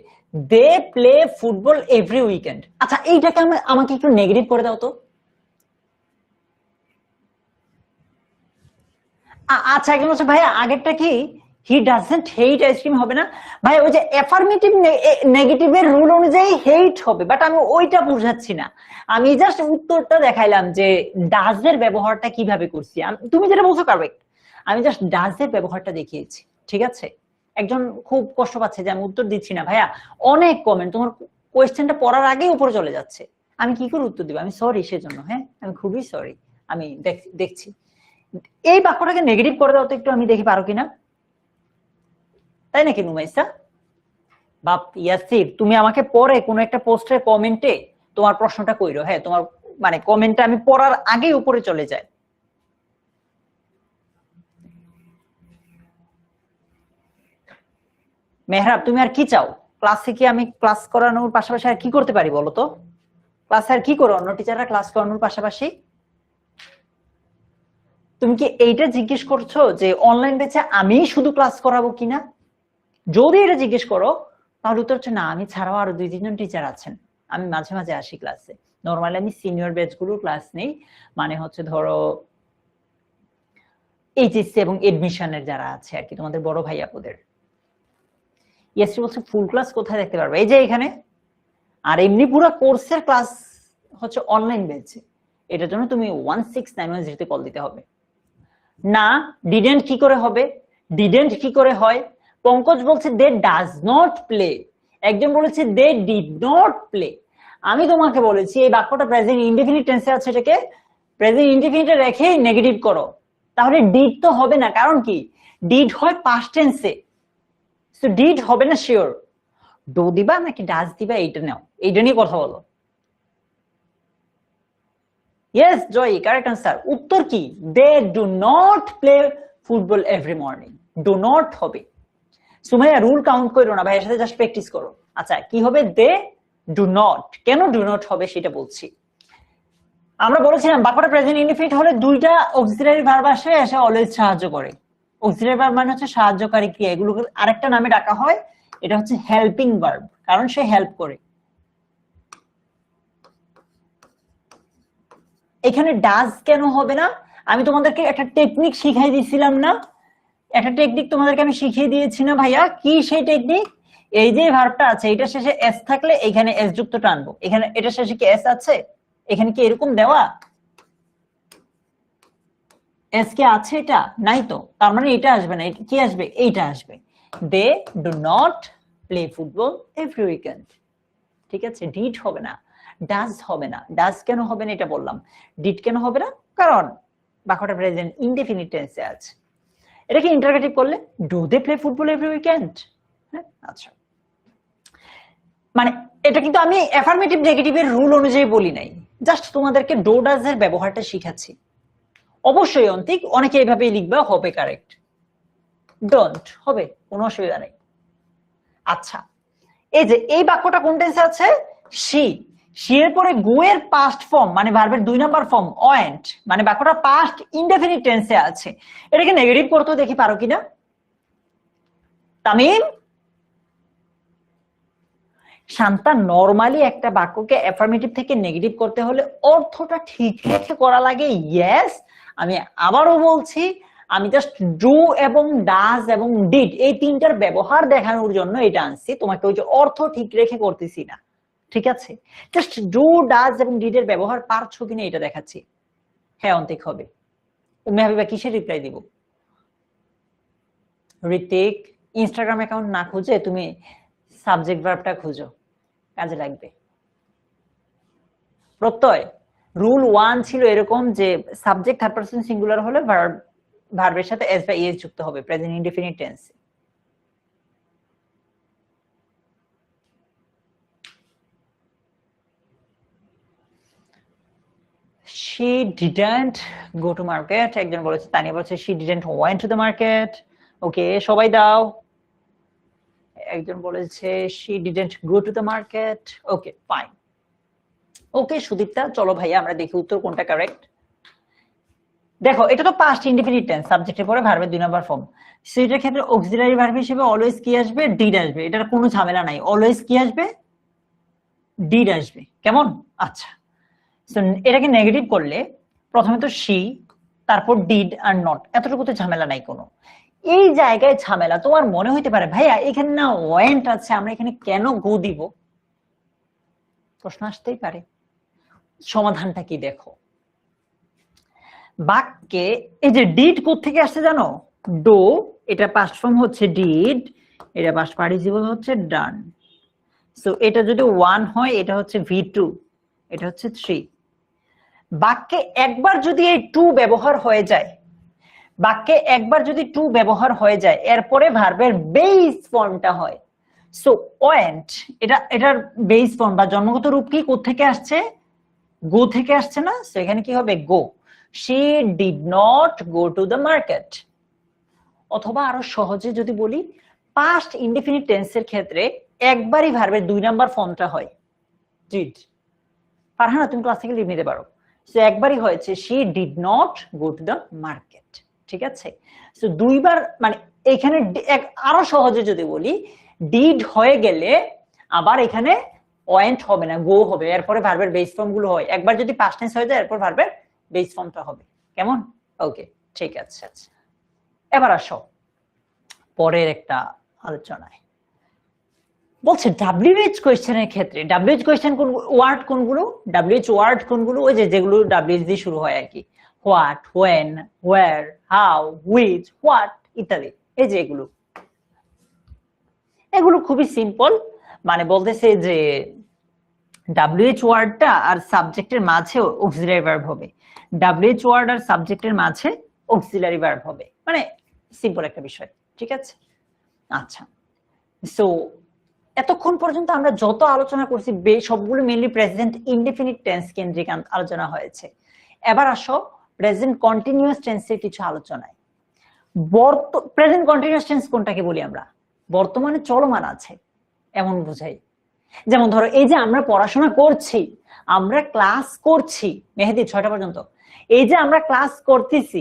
they play football every weekend. আচ্ছা এইটাকে আমাকে একটু নেগেটিভ করে দাও তো। আচ্ছা এখন হচ্ছে ভাইয়া আগেরটা কি হি ডাজন্ট হেট আইসক্রিম হবে না? ভাই ওই যে অ্যাফার্মেটিভ নেগেটিভের রুল অনুযায়ী হেট হবে, বাট আমি ওইটা বুঝাচ্ছি না, আমি জাস্ট উত্তরটা দেখাইলাম যে ডাজের ব্যবহারটা কিভাবে করছি। তুমি যেটা বলছো কারেক্ট, আমি জাস্ট ডাজের ব্যবহারটা দেখিয়েছি, ঠিক আছে? একজন খুব কষ্ট পাচ্ছে যে আমি উত্তর দিচ্ছি না। ভাইয়া অনেক কমেন্ট, তোমার কোয়েশ্চেনটা পড়ার আগেই উপরে চলে যাচ্ছে, আমি কি করে উত্তর দিব? আমি সরি সেজন্য, হ্যাঁ আমি খুবই সরি। আমি দেখছি এই বাক্যটাকে নেগেটিভ করে দাও তো একটু, আমি দেখি পারো কিনা। তাই নাকি নুমাইসা? বাপ ইয়াসির তুমি আমাকে পরে কোন একটা পোস্টের কমেন্টে তোমার প্রশ্নটা কইরো, হ্যাঁ তোমার মানে কমেন্টটা আমি পড়ার আগেই উপরে চলে যায়। মেহরাব তুমি আর কি চাও? ক্লাসে কি আমি ক্লাস করানোর পাশাপাশি আর কি করতে পারি বলো তো? ক্লাসে আর কি করো অন্য টিচাররা ক্লাস করানোর পাশাপাশি? তুমি কি এইটা জিজ্ঞেস করছো যে অনলাইন ব্যাচে আমি শুধু ক্লাস করাবো কিনা? যদি এটা জিজ্ঞেস করো তাহলে উত্তর হচ্ছে না, আমি ছাড়াও আরো 2-3 জন টিচার আছেন, আমি মাঝে মাঝে আসি ক্লাসে। নর্মালি আমি সিনিয়র ব্যাচগুলোর ক্লাস নেই, মানে হচ্ছে ধরো এইচএসসি এবং এডমিশনের যারা আছে আর কি, তোমাদের বড় ভাই আপুদের। ইয়েসি বলছে ফুল ক্লাস কোথায় দেখতে পারবে? এই যে এখানে। আর এমনি পুরো কোর্সের ক্লাস হচ্ছে অনলাইন ব্যাচে, এটার জন্য তুমি 1691 কল দিতে হবে। না, ডিডেন্ট কি করে হবে? ডিডেন্ট কি করে হয়? পঙ্কজ বলছে দে ডাজ নট প্লে, একজন বলেছে দে ডিড নট প্লে। আমি তোমাকে বলেছি এই বাক্যটা প্রেজেন্ট ইনডেফিনিট টেন্সে আছে, এটাকে প্রেজেন্ট ইনডেফিনিটে রেখে নেগেটিভ করো, তাহলে ডিড তো হবে না। কারণ কি, ডিড হয় পাস্ট টেন্সে, সো ডিড হবে না শিওর। ডু দিবা নাকি ডাজ দিবা এইটা নাও, এইটা নিয়ে কথা বলো। Yes Joy, correct answer. উত্তর কি? They do not play football every morning. Do not হবে। সুমাইয়া রুল কাউন্ট করো না, ভাইয়ের সাথে জাস্ট প্র্যাকটিস করো। আচ্ছা কি হবে? They do not. কেন ডু নট হবে সেটা বলছি। আমরা বলেছিলাম বাক্যটা প্রেজেন্ট ইনডিফিনিট হলে দুইটা অক্সিলারি ভার্ব আসে, এসে অলওয়েজ সাহায্য করে। অক্সিলারি ভার্ব মানে হচ্ছে সাহায্যকারী ক্রিয়া, এগুলোকে আরেকটা নামে ডাকা হয়, এটা হচ্ছে হেল্পিং ভার্ব, কারণ সে হেল্প করে। এখানে ডাজ কেন হবে না? আমি তোমাদেরকে একটা টেকনিক শিখাই দিয়েছিলাম না? একটা টেকনিক তোমাদেরকে আমি শিখিয়ে দিয়েছি না ভাইয়া? কি সেই টেকনিক? এই যে ভার্বটা আছে এটা শেষে এস থাকলে এখানে এস যুক্ত টানবো। এখানে এটা শেষে কি এস আছে? এখানে কি এরকম দেওয়া এস কি আছে? এটা নাই তো, তার মানে এটা আসবে না। কি আসবে? এইটা আসবে। They do not play football every weekend. ঠিক আছে, ডিড হবে না, ডাজ হবে না। ডাজ কেন হবে না এটা বললাম। ডিড কেন হবে না? কারণ বাক্যটা প্রেজেন্ট ইনডেফিনিট টেন্সে আছে। এটাকে ইন্টারগেটিভ করলে do they play football every weekend. হ্যাঁ, আচ্ছা, মানে এটা কিন্তু আমি অ্যাফার্মেটিভ নেগেটিভের রুল অনুযায়ী বলি নাই, জাস্ট তোমাদেরকে ডু ডাজ এর ব্যবহারটা শিখাচ্ছি। অবশ্যই অন্তিক অনেকে এইভাবেই লিখবা, হবে কারেক্ট। ডোন্ট হবে, কোনো অসুবিধা নেই। আচ্ছা, এই যে এই বাক্যটা কোন টেন্সে আছে? শি। শি এর পরে গো এর পাস্ট ফর্ম মানে ভার্বের 2 নাম্বার ফর্ম ওয়েন্ট, মানে বাক্যটা পাস্ট ইনডেফিনিট টেন্সে আছে। এটাকে নেগেটিভ করতে দেখি পারো কিনা। তামিম, শান্তা, নরমালি একটা বাক্যকে অ্যাফার্মেটিভ থেকে নেগেটিভ করতে হলে অর্থটা ঠিক রেখে করা লাগে। ইয়েস, আমি আবারও বলছি, আমি জাস্ট ডু এবং ডাজ এবং ডিড এই তিনটার ব্যবহার দেখানোর জন্য এটা আনছি, তোমাকে ওই যে অর্থ ঠিক রেখে করতেছি না। ঠিক আছে, জাস্ট ডু ডাজ এবং ডিড এর ব্যবহার পারছো কিনা এটা দেখাচ্ছি। হ্যাঁ অন্তিক হবে। উম্মে হাবিবা কিসের রিপ্লাই দিব? ঋতিক, ইনস্টাগ্রাম অ্যাকাউন্ট না খুঁজে তুমি সাবজেক্ট ভার্বটা খুঁজো, কাজে লাগবে। প্রত্যয় রুল 1 ছিল এরকম যে সাবজেক্ট থার্ড পারসন সিঙ্গুলার হলে ভার্বের সাথে এস বা ইএস যুক্ত হবে present indefinite tense. she didn't go to market, একজন বলেছে, তানিয়া বলেছে she didn't went to the market। ওকে, সবাই দাও। একজন বলেছে she didn't go to the market। Okay fine. Okay Sudipta, চলো ভাইয়া আমরা দেখি উত্তর কোনটা কারেক্ট। দেখো এটা তো পাস্ট ইনডেফিনিট টেন্স, সাবজেক্টের পরে ভার্বের 2 নাম্বার ফর্ম। সেটার ক্ষেত্রে অক্সিলারি ভার্ব হিসেবে অলওয়েজ কি আসবে? ডিড আসবে। এটার কোনো ঝামেলা নাই, অলওয়েজ কি আসবে? ডিড আসবে। কেমন? আচ্ছা, সো এটাকে নেগেটিভ করলে প্রথমে তো শি, তারপর ডিড আর নট, এতটুকুতে ঝামেলা নাই কোনো। এই জায়গায় ঝামেলা তোমার মনে হইতে পারে ভাইয়া এখানে না ওয়েন্ট আছে, আমরা এখানে কেন গো দিব? প্রশ্ন আসতেই পারে। সমাধানটা কি দেখো, বাক্যে এই যে ডিড কোত্থেকে আসছে জানো? ডো, এটা পাস্ট ফর্ম হচ্ছে ডিড, এটা পাস্ট পার্টিসিপল হচ্ছে ডান। সো এটা যদি 1 হয় এটা হচ্ছে V2, এটা হচ্ছে 3। বাক্যে একবার যদি এই টু ব্যবহার হয়ে যায়, বাক্যে একবার যদি টু ব্যবহার হয়ে যায় এরপরে ভার্বের বেস ফর্মটা হয়। সো ওয়েন্ট, এটার বেস ফর্ম বা জন্মগত রূপ কি কোত্থেকে আসছে? গো থেকে আসছে না? সো এখানে কি হবে? গো। she did not go to the market। অথবা আরো সহজে যদি বলি, পাস্ট ইনডেফিনিট টেন্সের ক্ষেত্রে একবারই ভার্বের 2 নাম্বার ফর্মটা হয় ডিড। ফারহানা তুমি ক্লাস থেকে লিভ নিতে পারো। সো একবারই হয়েছে she did not go to the market। ঠিক আছে, সো দুইবার মানে এখানে আরো সহজে যদি বলি, ডিড হয়ে গেলে আবার এখানে ওয়েন্ট হবে না, গো হবে, এরপরে ভার্বের বেস ফর্ম গুলো হয়। একবার যদি পাস্ট টেন্স হয়ে যায় এরপর ভার্বের বেস ফর্মটা হবে। কেমন? ওকে, ঠিক আছে। আচ্ছা, এবার আসো পরের একটা আলোচনায়। বলছে WH কোয়েশ্চেনের ক্ষেত্রে WH কোয়েশ্চেন কোন ওয়ার্ড কোনগুলো, WH ওয়ার্ড কোনগুলো? ওই যেগুলো WH দিয়ে শুরু হয় আর কি, what, when, where, how, which, what ইত্যাদি। এই যে এগুলো খুবই সিম্পল, মানে বলতেছে যে WH ওয়ার্ডটা আর সাবজেক্টের মাঝে অক্সিলারি ভার্ব হবে, WH ওয়ার্ড আর সাবজেক্টের মাঝে অক্সিলারি ভার্ব হবে, মানে সিম্পল একটা বিষয়। ঠিক আছে? আচ্ছা, সো এতক্ষণ পর্যন্ত আমরা যত আলোচনা করছি সবগুলো মেইনলি প্রেজেন্ট ইনডেফিনিট টেন্স কেন্দ্রিক আলোচনা হয়েছে। এবার আসো প্রেজেন্ট কন্টিনিউয়াস টেন্সের কিছু আলোচনায়। প্রেজেন্ট কন্টিনিউয়াস টেন্স কোনটাকে বলি আমরা? বর্তমানে চলমান আছে এমন বোঝাই। যেমন ধরো এই যে আমরা পড়াশোনা করছি, আমরা ক্লাস করছি, মেহেদি 6টা পর্যন্ত, এই যে আমরা ক্লাস করতেছি,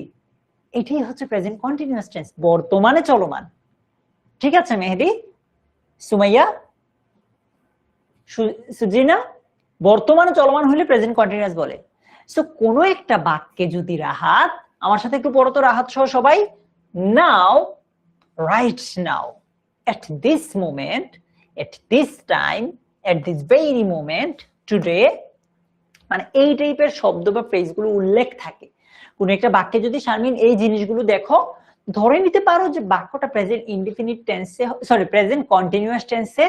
এটাই হচ্ছে প্রেজেন্ট কন্টিনিউয়াস টেন্স, বর্তমানে চলমান। ঠিক আছে মেহেদি, সুমাইয়া, সুজিনা, বর্তমানে চলমান হলে প্রেজেন্ট কন্টিনিউয়াস বলে। সো কোন একটা বাক্যে যদি রাহাত, আমার সাথে একটু পড়ো তো রাহাত সহ সবাই, now, right now, at this moment, at this time, at this very moment, today, মানে এই টাইপের শব্দ বা ফ্রেজগুলো উল্লেখ থাকে কোন একটা বাক্যে। যদি শারমিন এই জিনিসগুলো দেখো, ধরে নিতে পারো যে বাক্যটা প্রেজেন্ট ইনডিফিনিট টেন্সে, সরি প্রেজেন্ট কন্টিনিউয়াস টেন্সে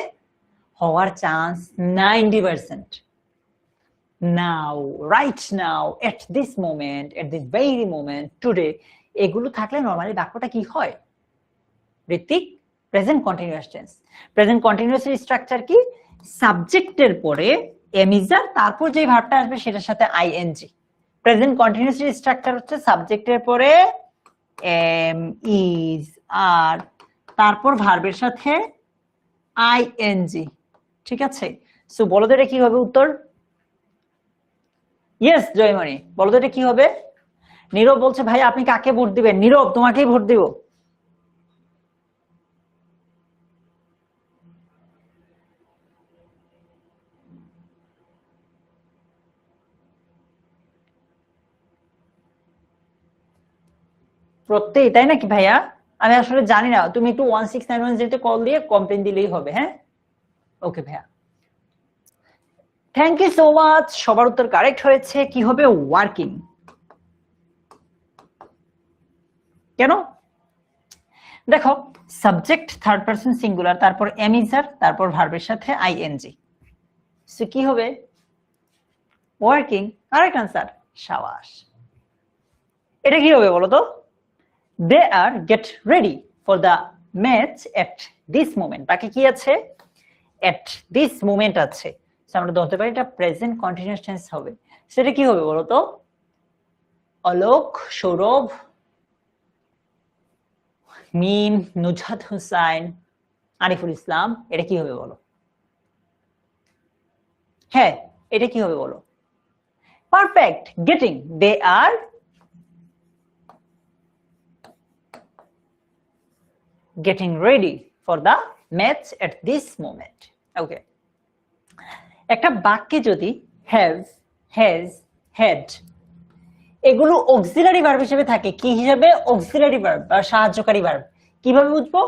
হওয়ার chance 90%। Now, right now, at this moment, at this very moment, today, এগুলো থাকলে নরমালি বাক্যটা কি হয়? Ritwik, present continuous tense. Present continuous এর স্ট্রাকচার কি? সাবজেক্টের পরে এমিজার, তারপর যে ভার্বটা আসবে সেটার সাথে আইএনজি। প্রেজেন্ট কন্টিনিউয়াস এর স্ট্রাকচার হচ্ছে সাবজেক্টের পরে এম, ইজ, আর, তারপর ভার্বের সাথে আইএনজি। ঠিক আছে? সো বলো তো এটা কি হবে উত্তর? ইয়েস জয়মণি, বলো তো এটা কি হবে? নীরব বলছে ভাই আপনি কাকে ভোট দিবেন? নীরব, তোমাকেই ভোট দিব। প্রত্যেক, তাই নাকি ভাইয়া? আমি আসলে জানি না, তুমি একটু 1691 কল দিয়ে কমপ্লেন দিলেই হবে। হ্যাঁ, ওকে ভাইয়া, থ্যাংক ইউ সো মাচ। সবার উত্তর কারেক্ট হয়েছে। কি হবে? ওয়ার্কিং। কেন? দেখো, সাবজেক্ট থার্ড পারসন সিঙ্গুলার, তারপর এমিজার, তারপর ভার্বের সাথে আইএনজি, সো কি হবে? ওয়ার্কিং। কারেক্ট আনসার, শাবাশ। এটা কি হবে বলো তো? They are get ready for the match at this moment. বাকি কি আছে? এট দিস মোমেন্ট আছে, আমরা ধরতে পারি এটা প্রেজেন্ট কন্টিনিউয়াস টেন্স হবে। সেটা কি হবে বলো তো? অলোক, সৌরভ, মিম, নুজহাত হুসাইন, আরিফুল ইসলাম, এটা কি হবে বলো? হ্যাঁ, এটা কি হবে বলো? Perfect, getting. They are getting ready for the match at this moment. Okay, একটা বাক্যে যদি have, has, had এগুলো অক্সিলারি ভার্ব হিসেবে থাকে, কি হিসেবে? অক্সিলারি ভার্ব বা সাহায্যকারী ভার্ব। কিভাবে বুঝবো?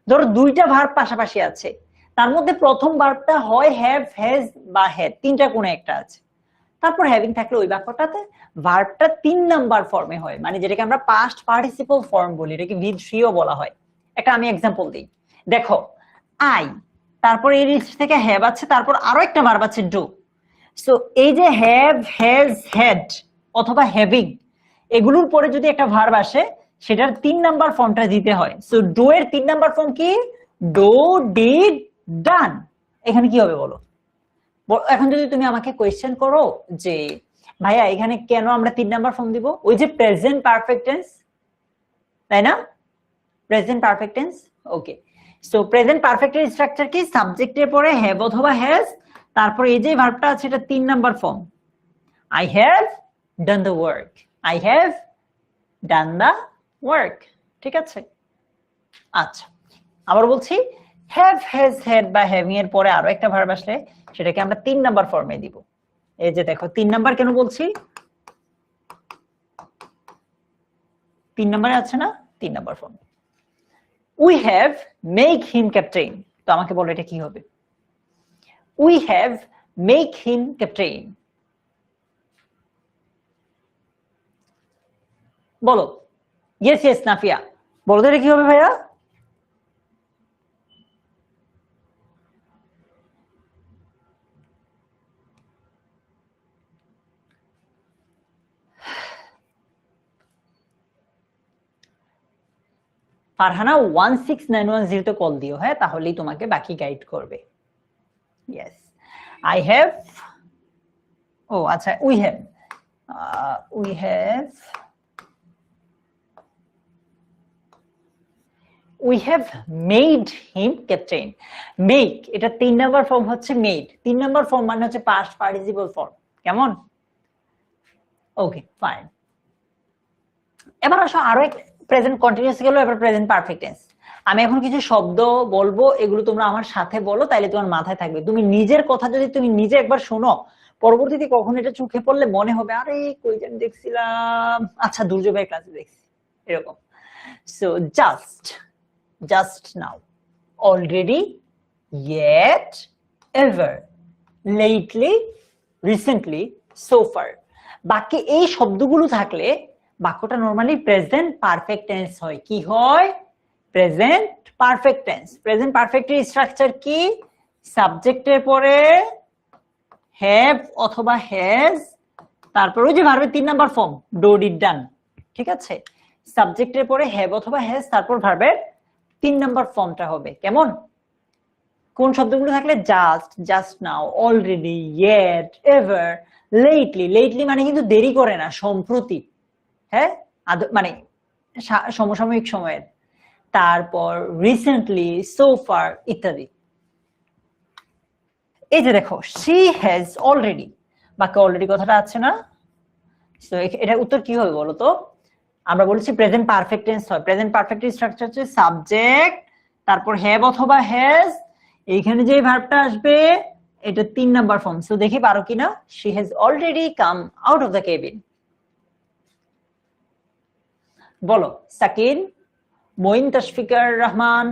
ধরো দুইটা ভার্ব পাশাপাশি আছে, তার মধ্যে প্রথম ভার্বটা হয় have, has বা had, তিনটা কোনো একটা আছে, তারপর হ্যাভিং থাকলে ওই বাক্যটাতে ভার্বটা 3 নাম্বার ফর্মে হয়, মানে যেটাকে আমরা পাস্ট পার্টিসিপল ফর্ম বলি, এটাকে V3 ও বলা হয়। একটা আমি এক্সাম্পল দিই, দেখো আই, তারপর এই লিস্ট থেকে হ্যাভ আছে, তারপর আরো একটা ভার্ব আছে ডু। সো এই যে হ্যাভ, হ্যাজ, হ্যাড অথবা হ্যাভিং, এগুলোর পরে যদি একটা ভার্ব আসে সেটার 3 নাম্বার ফর্মটা দিতে হয়। সো ডু এর 3 নাম্বার ফর্ম কি? ডু, ডিড, ডান। এখানে কি হবে বলো? এখন যদি তুমি আমাকে কোয়েশ্চেন করো যে ভাইয়া এখানে কেন আমরা 3 নাম্বার ফর্ম দিব? ওই যে প্রেজেন্ট পারফেক্ট টেন্স, তাই না? Present perfect tense. Okay, so present perfect এর স্ট্রাকচার কি? সাবজেক্টের পরে হ্যাভ অথবা হ্যাজ, তারপর এই যে ভার্বটা আছে এটা 3 number form, I have done the work, I have done the work. ঠিক আছে? আচ্ছা, আবার বলছি হ্যাভ, হ্যাজ, হ্যাড বা হ্যাভিং এর পরে আরো একটা ভার্ব আসলে সেটাকে আমরা 3 নাম্বার ফর্মে দিব। এই যে দেখো 3 নাম্বার কেন বলছি, 3 নাম্বারে আছে না, 3 number form. We have make him captain, তো আমাকে বলো এটা কি হবে? We have make him captain, বলো। ইয়েস ইয়েস নাফিয়া, বলো তো এটা কি হবে ভাইয়া? ফারহানা 16910 তে কল দিও, হ্যাঁ, তাহলেই তোমাকে বাকি গাইড করবে। ইয়েস, আই হ্যাভ, ও আচ্ছা, we have, we have, we have made him captain. Make, এটা 3 নাম্বার ফর্ম হচ্ছে মেড। 3 নাম্বার ফর্ম মানে হচ্ছে পাস্ট পার্টিসিপল ফর্ম, কেমন? Okay fine. এবার আসো আরো এক প্রেজেন্ট কন্টিনিউয়াস গেল, এবার প্রেজেন্ট পারফেক্ট টেন্স। আমি এখন কিছু শব্দ বলবো, এগুলো তোমরা আমার সাথে বলো, তাইলে তোমার মাথায় থাকবে। তুমি নিজের কথা যদি তুমি নিজে একবার শোনো, পরবর্তীতে কখন এটা চোখে পড়লে মনে হবে আরে কই যেন দেখছিলাম, আচ্ছা দুর্যোগ ভাই ক্লাসে দেখছি, এরকম। So just, just now, already, yet, ever, lately, recently, so far। বাকি এই শব্দগুলো থাকলে বাক্যটা নরমালি প্রেজেন্ট পারফেক্ট টেন্স হয়। কি হয়? Present perfect tense. প্রেজেন্ট পারফেক্টের স্ট্রাকচার কি? সাবজেক্টের পরে হ্যাভ অথবা হ্যাজ, তারপর ওই যে ভার্বের 3 নাম্বার ফর্ম ডো, ডিড, ডান, ঠিক আছে? সাবজেক্টের পরে হ্যাভ অথবা হ্যাজ, তারপর ভার্বের 3 নাম্বার ফর্মটা হবে কেমন? কোন শব্দগুলো থাকলে? Just, just now, already, yet, ever, lately. Lately মানে কিন্তু দেরি করে না, সম্প্রতি, হ্যাঁ, মানে সমসাময়িক সময়ের। তারপর রিসেন্টলি, সো ফার ইত্যাদি। এই যে দেখো শি হ্যাজ অলরেডি, বাকি অলরেডি কথাটা আছে না? তো এটা উত্তর কি হবে বলো তো? আমরা বলেছি প্রেজেন্ট পারফেক্ট টেন্স হয়। প্রেজেন্ট পারফেক্ট স্ট্রাকচার হচ্ছে সাবজেক্ট, তারপর হ্যাভ অথবা হ্যাজ, এইখানে যে ভার্বটা আসবে এটা 3 নাম্বার ফর্ম। সো দেখি পারো কিনা। She has already come out of the cabin, বলো। সাকিন, মঈন, তাশফিকার রহমান,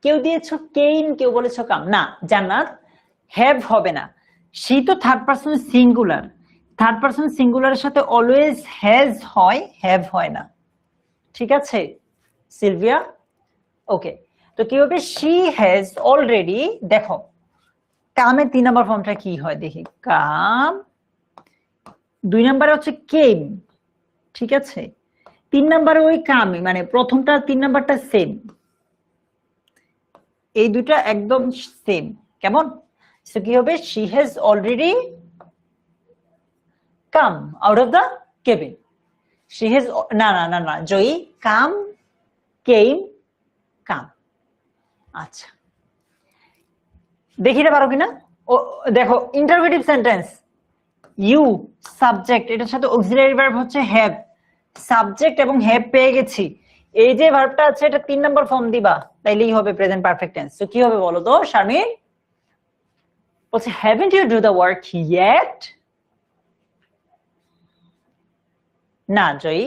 কেউ দিয়েছো কেইন, কেউ বলেছো কাম। না জান্নাত, হ্যাভ হবে না। শি তো third person singular, third person সিঙ্গুলারের সাথে অলওয়েজ হ্যাজ হয়, হ্যাভ হয় না, ঠিক আছে সিলভিয়া? ওকে, তো কি হবে? শি হ্যাজ অলরেডি, দেখো কামের 3 নাম্বার ফর্মটা কি হয় দেখি। কাম, 2 নাম্বারে হচ্ছে কেম, ঠিক আছে? 3 নাম্বারে ওই কামই, মানে প্রথমটা 3 নাম্বারটা সেম, এই দুটা একদম সেম, কেমন? সো কি হবে? She has already come out of the cabin. She has, না না না না জয়ী, কাম, কেম, কাম। আচ্ছা দেখি এটা পারো কিনা। ও দেখো ইন্টারোগেটিভ সেন্টেন্স, ইউ সাবজেক্ট, এটার সাথে অক্সিলারি ভার্ব হচ্ছে হ্যাভ, সাবজেক্ট এবং হ্যাভ পেয়ে গেছি। এই যে ভার্বটা আছে এটা 3 নাম্বার ফর্ম দিবা, তাইলেই হবে প্রেজেন্ট পারফেক্ট টেন্স। তো কি হবে বলো তো শারমিন? বলছে haven't you do the work yet? না জয়ী,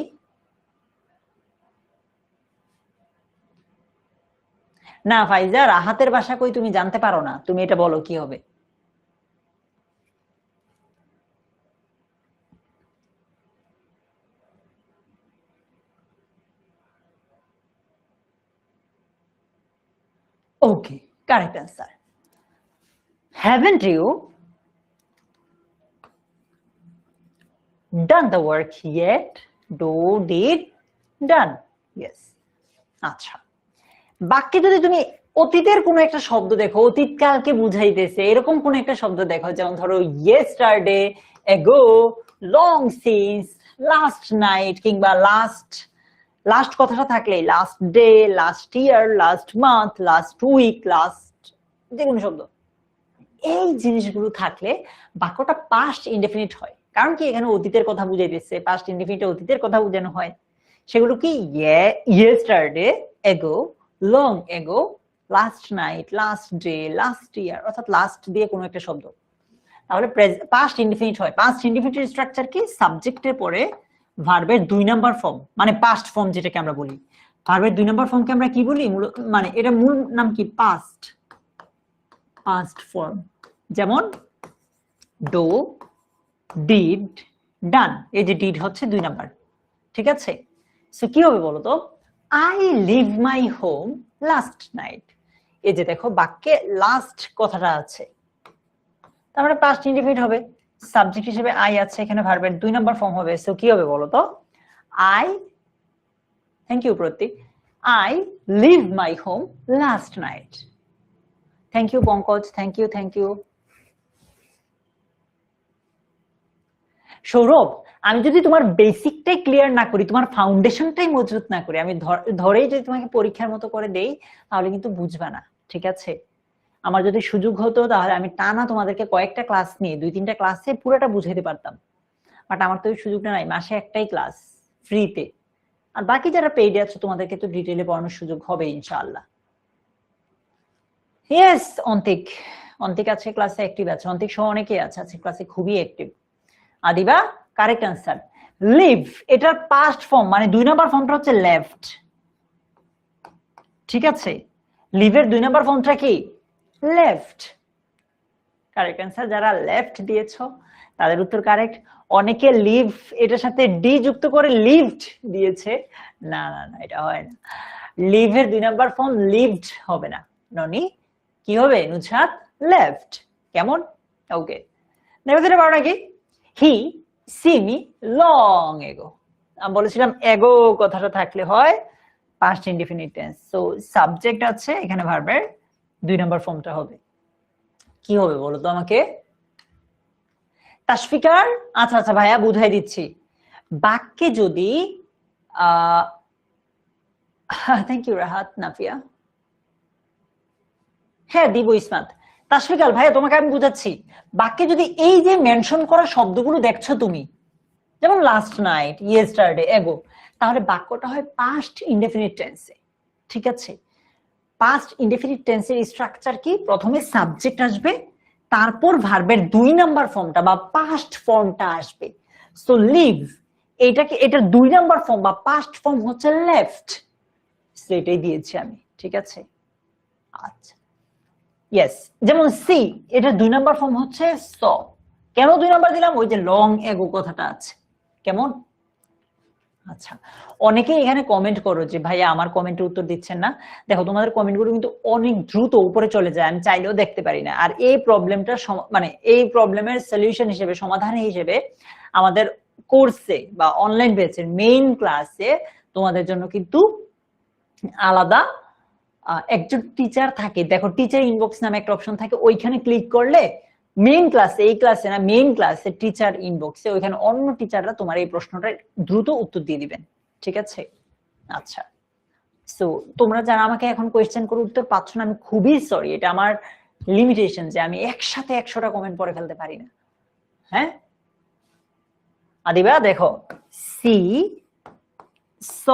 না ফাইজা, রাহাতের ভাষা কই তুমি জানতে পারো না, তুমি এটা বলো কি হবে। Okay, correct answer. Haven't you done the work yet? Do, did, done. Yes. আচ্ছা, বাক্যে যদি তুমি অতীতের কোনো একটা শব্দ দেখো, অতীতকালকে বুঝাইতেছে এরকম কোন একটা শব্দ দেখো, যেমন ধরো yesterday, ago, long since, last night কিংবা লাস্ট কথাটা থাকলে last day, last year, last month, last week, last যে কোনো শব্দ, এই জিনিসগুলো থাকলে বাক্যটা পাস্ট ইনডেফিনিট হয়। কারণ কি এখানে অতীতের কথা বুঝাইতেছে, পাস্ট ইনডেফিনিট অতীতের কথা বোঝানো হয়। সেগুলো কি ইয়েস্টারডে, এগো, long ago, last night, last day, last ইয়ার, অর্থাৎ লাস্ট দিয়ে কোনো একটা শব্দ। তাহলে পাস্ট ইনডেফিনিট হয়। পাস্ট ইনডেফিনিটের স্ট্রাকচার কি? সাবজেক্টের পরে ভার্বের 2 নাম্বার ফর্ম, মানে পাস্ট ফর্ম যেটাকে আমরা বলি। ভার্বের 2 নাম্বার ফর্মকে আমরা কি বলি? মানে এটা মূল নাম কি? Past form. যেমন ডো, ডিড, ডান। এই যে ডিড হচ্ছে 2 নাম্বার, ঠিক আছে? সো কি হবে বলো তো? I leave my home last night. এই যে দেখো বাক্যে লাস্ট কথাটা আছে, তার মানে পাস্ট ইনডেফিনিট হবে। সাবজেক্ট হিসেবে আই আছে, এখানে ভার্বের 2 নাম্বার ফর্ম হবে। সো কি হবে বলো তো? I, thank you Pratik, I leave my home last night. Thank you Pankaj, thank you. Sourav, আমি যদি তোমার বেসিকটাই ক্লিয়ার না করি, তোমার ফাউন্ডেশনটাই মজবুত না করি, আমি ধরেই যদি তোমাকে পরীক্ষার মতো করে দেই, তাহলে কিন্তু বুঝবা না, ঠিক আছে? আমার যদি সুযোগ হতো তাহলে আমি টানা তোমাদেরকে কয়েকটা ক্লাস নিয়ে 2-3টা ক্লাসে পুরোটা বুঝাইতে পারতাম, বাট আমার তো ওই সুযোগটা নাই। মাসে একটাই ক্লাস ফ্রিতে, আর বাকি যারা পেইডে আছে তোমাদেরকে তো ডিটেইলে পড়ানোর সুযোগ হবে ইনশাআল্লাহ। ইয়েস, অন্তিক আছে ক্লাসে, অ্যাক্টিভ আছে। অন্তিক সহ অনেকেই আছে ক্লাসে, খুবই active. Adiba, correct answer. Leave, এটার পাস্ট ফর্ম মানে 2 নাম্বার ফর্মটা হচ্ছে লেফট, ঠিক আছে? লিভের 2 নাম্বার ফর্মটা কি? লেফট। Correct answer. যারা লেফট দিয়েছো তাদের উত্তর কারেক্ট। অনেকে লিভ এটার সাথে ডি যুক্ত করে লিভড দিয়েছে, না, এটা হয় না। লিভের 2 নাম্বার ফর্ম লিভড হবে না। ননি কি হবে? নুছাত, লেফট। কেমন? ওকে, দেখো যেটা পারো নাকি? He see me long ago. আমি বলেছিলাম এগো কথাটা থাকলে হয় past indefinite tense. So subject আছে, এখানে ভার্বের 2 নাম্বার ফর্মটা হবে। কি হবে বলো তো আমাকে? তাশফিকার, আচ্ছা ভাইয়া বুঝাই দিচ্ছি। বাক্যে যদি থ্যাংক ইউ রাহাত, নাফিয়া, হ্যাঁ দিব ইসমাত। তাশফিকাল ভাইয়া তোমাকে আমি বুঝাচ্ছি। বাক্যে যদি এই যে মেনশন করা শব্দগুলো দেখছো তুমি, যেমন লাস্ট নাইট, ইয়েস্টারডে, এগো, তাহলে বাক্যটা হয় পাস্ট ইনডেফিনিট টেন্সে, ঠিক আছে? পাস্ট ইনডেফিনিট টেন্সের স্ট্রাকচার কি? প্রথমে সাবজেক্ট আসবে, তারপর ভার্বের 2 নাম্বার ফর্মটা বা পাস্ট ফর্মটা আসবে। সো লিভ, এটার 2 নাম্বার ফর্ম বা পাস্ট ফর্ম হচ্ছে লেফট। সেটাই দিয়েছি আমি, ঠিক আছে? আচ্ছা, ইয়েস। যেমন সি, এটা 2 নাম্বার ফর্ম হচ্ছে স। কেন 2 নাম্বার দিলাম? ওই যে লং এগো কথাটা আছে। কেমন? আচ্ছা, অনেকেই এখানে কমেন্ট করো যে ভাইয়া আমার কমেন্টের উত্তর দিচ্ছেন না। দেখো তোমাদের কমেন্টগুলো কিন্তু অনেক দ্রুত উপরে চলে যায়, আমি চাইলেও দেখতে পারি না। আর এই প্রবলেমটা মানে এই প্রবলেমের সলিউশন হিসেবে, সমাধান হিসেবে আমাদের কোর্সে বা অনলাইন ব্যাচের মেইন ক্লাসে তোমাদের জন্য কিন্তু আলাদা একজন টিচার থাকে। দেখো টিচার ইনবক্স নামে একটা অপশন থাকে, ওইখানে ক্লিক করলে মেইন ক্লাসে, এই ক্লাসে না, মেইন ক্লাসে টিচার ইনবক্সে ওইখানে অন্য টিচাররা তোমার এই প্রশ্নটা দ্রুত উত্তর দিয়ে দিবেন, ঠিক আছে? আচ্ছা, সো তোমরা যারা আমাকে এখন কোয়েশ্চেন করে উত্তর পাচ্ছ না, আমি খুবই সরি, এটা আমার লিমিটেশন যে আমি একসাথে 100টা কমেন্ট পড়ে ফেলতে পারি না। হ্যাঁ আদিবা, দেখো সি, স,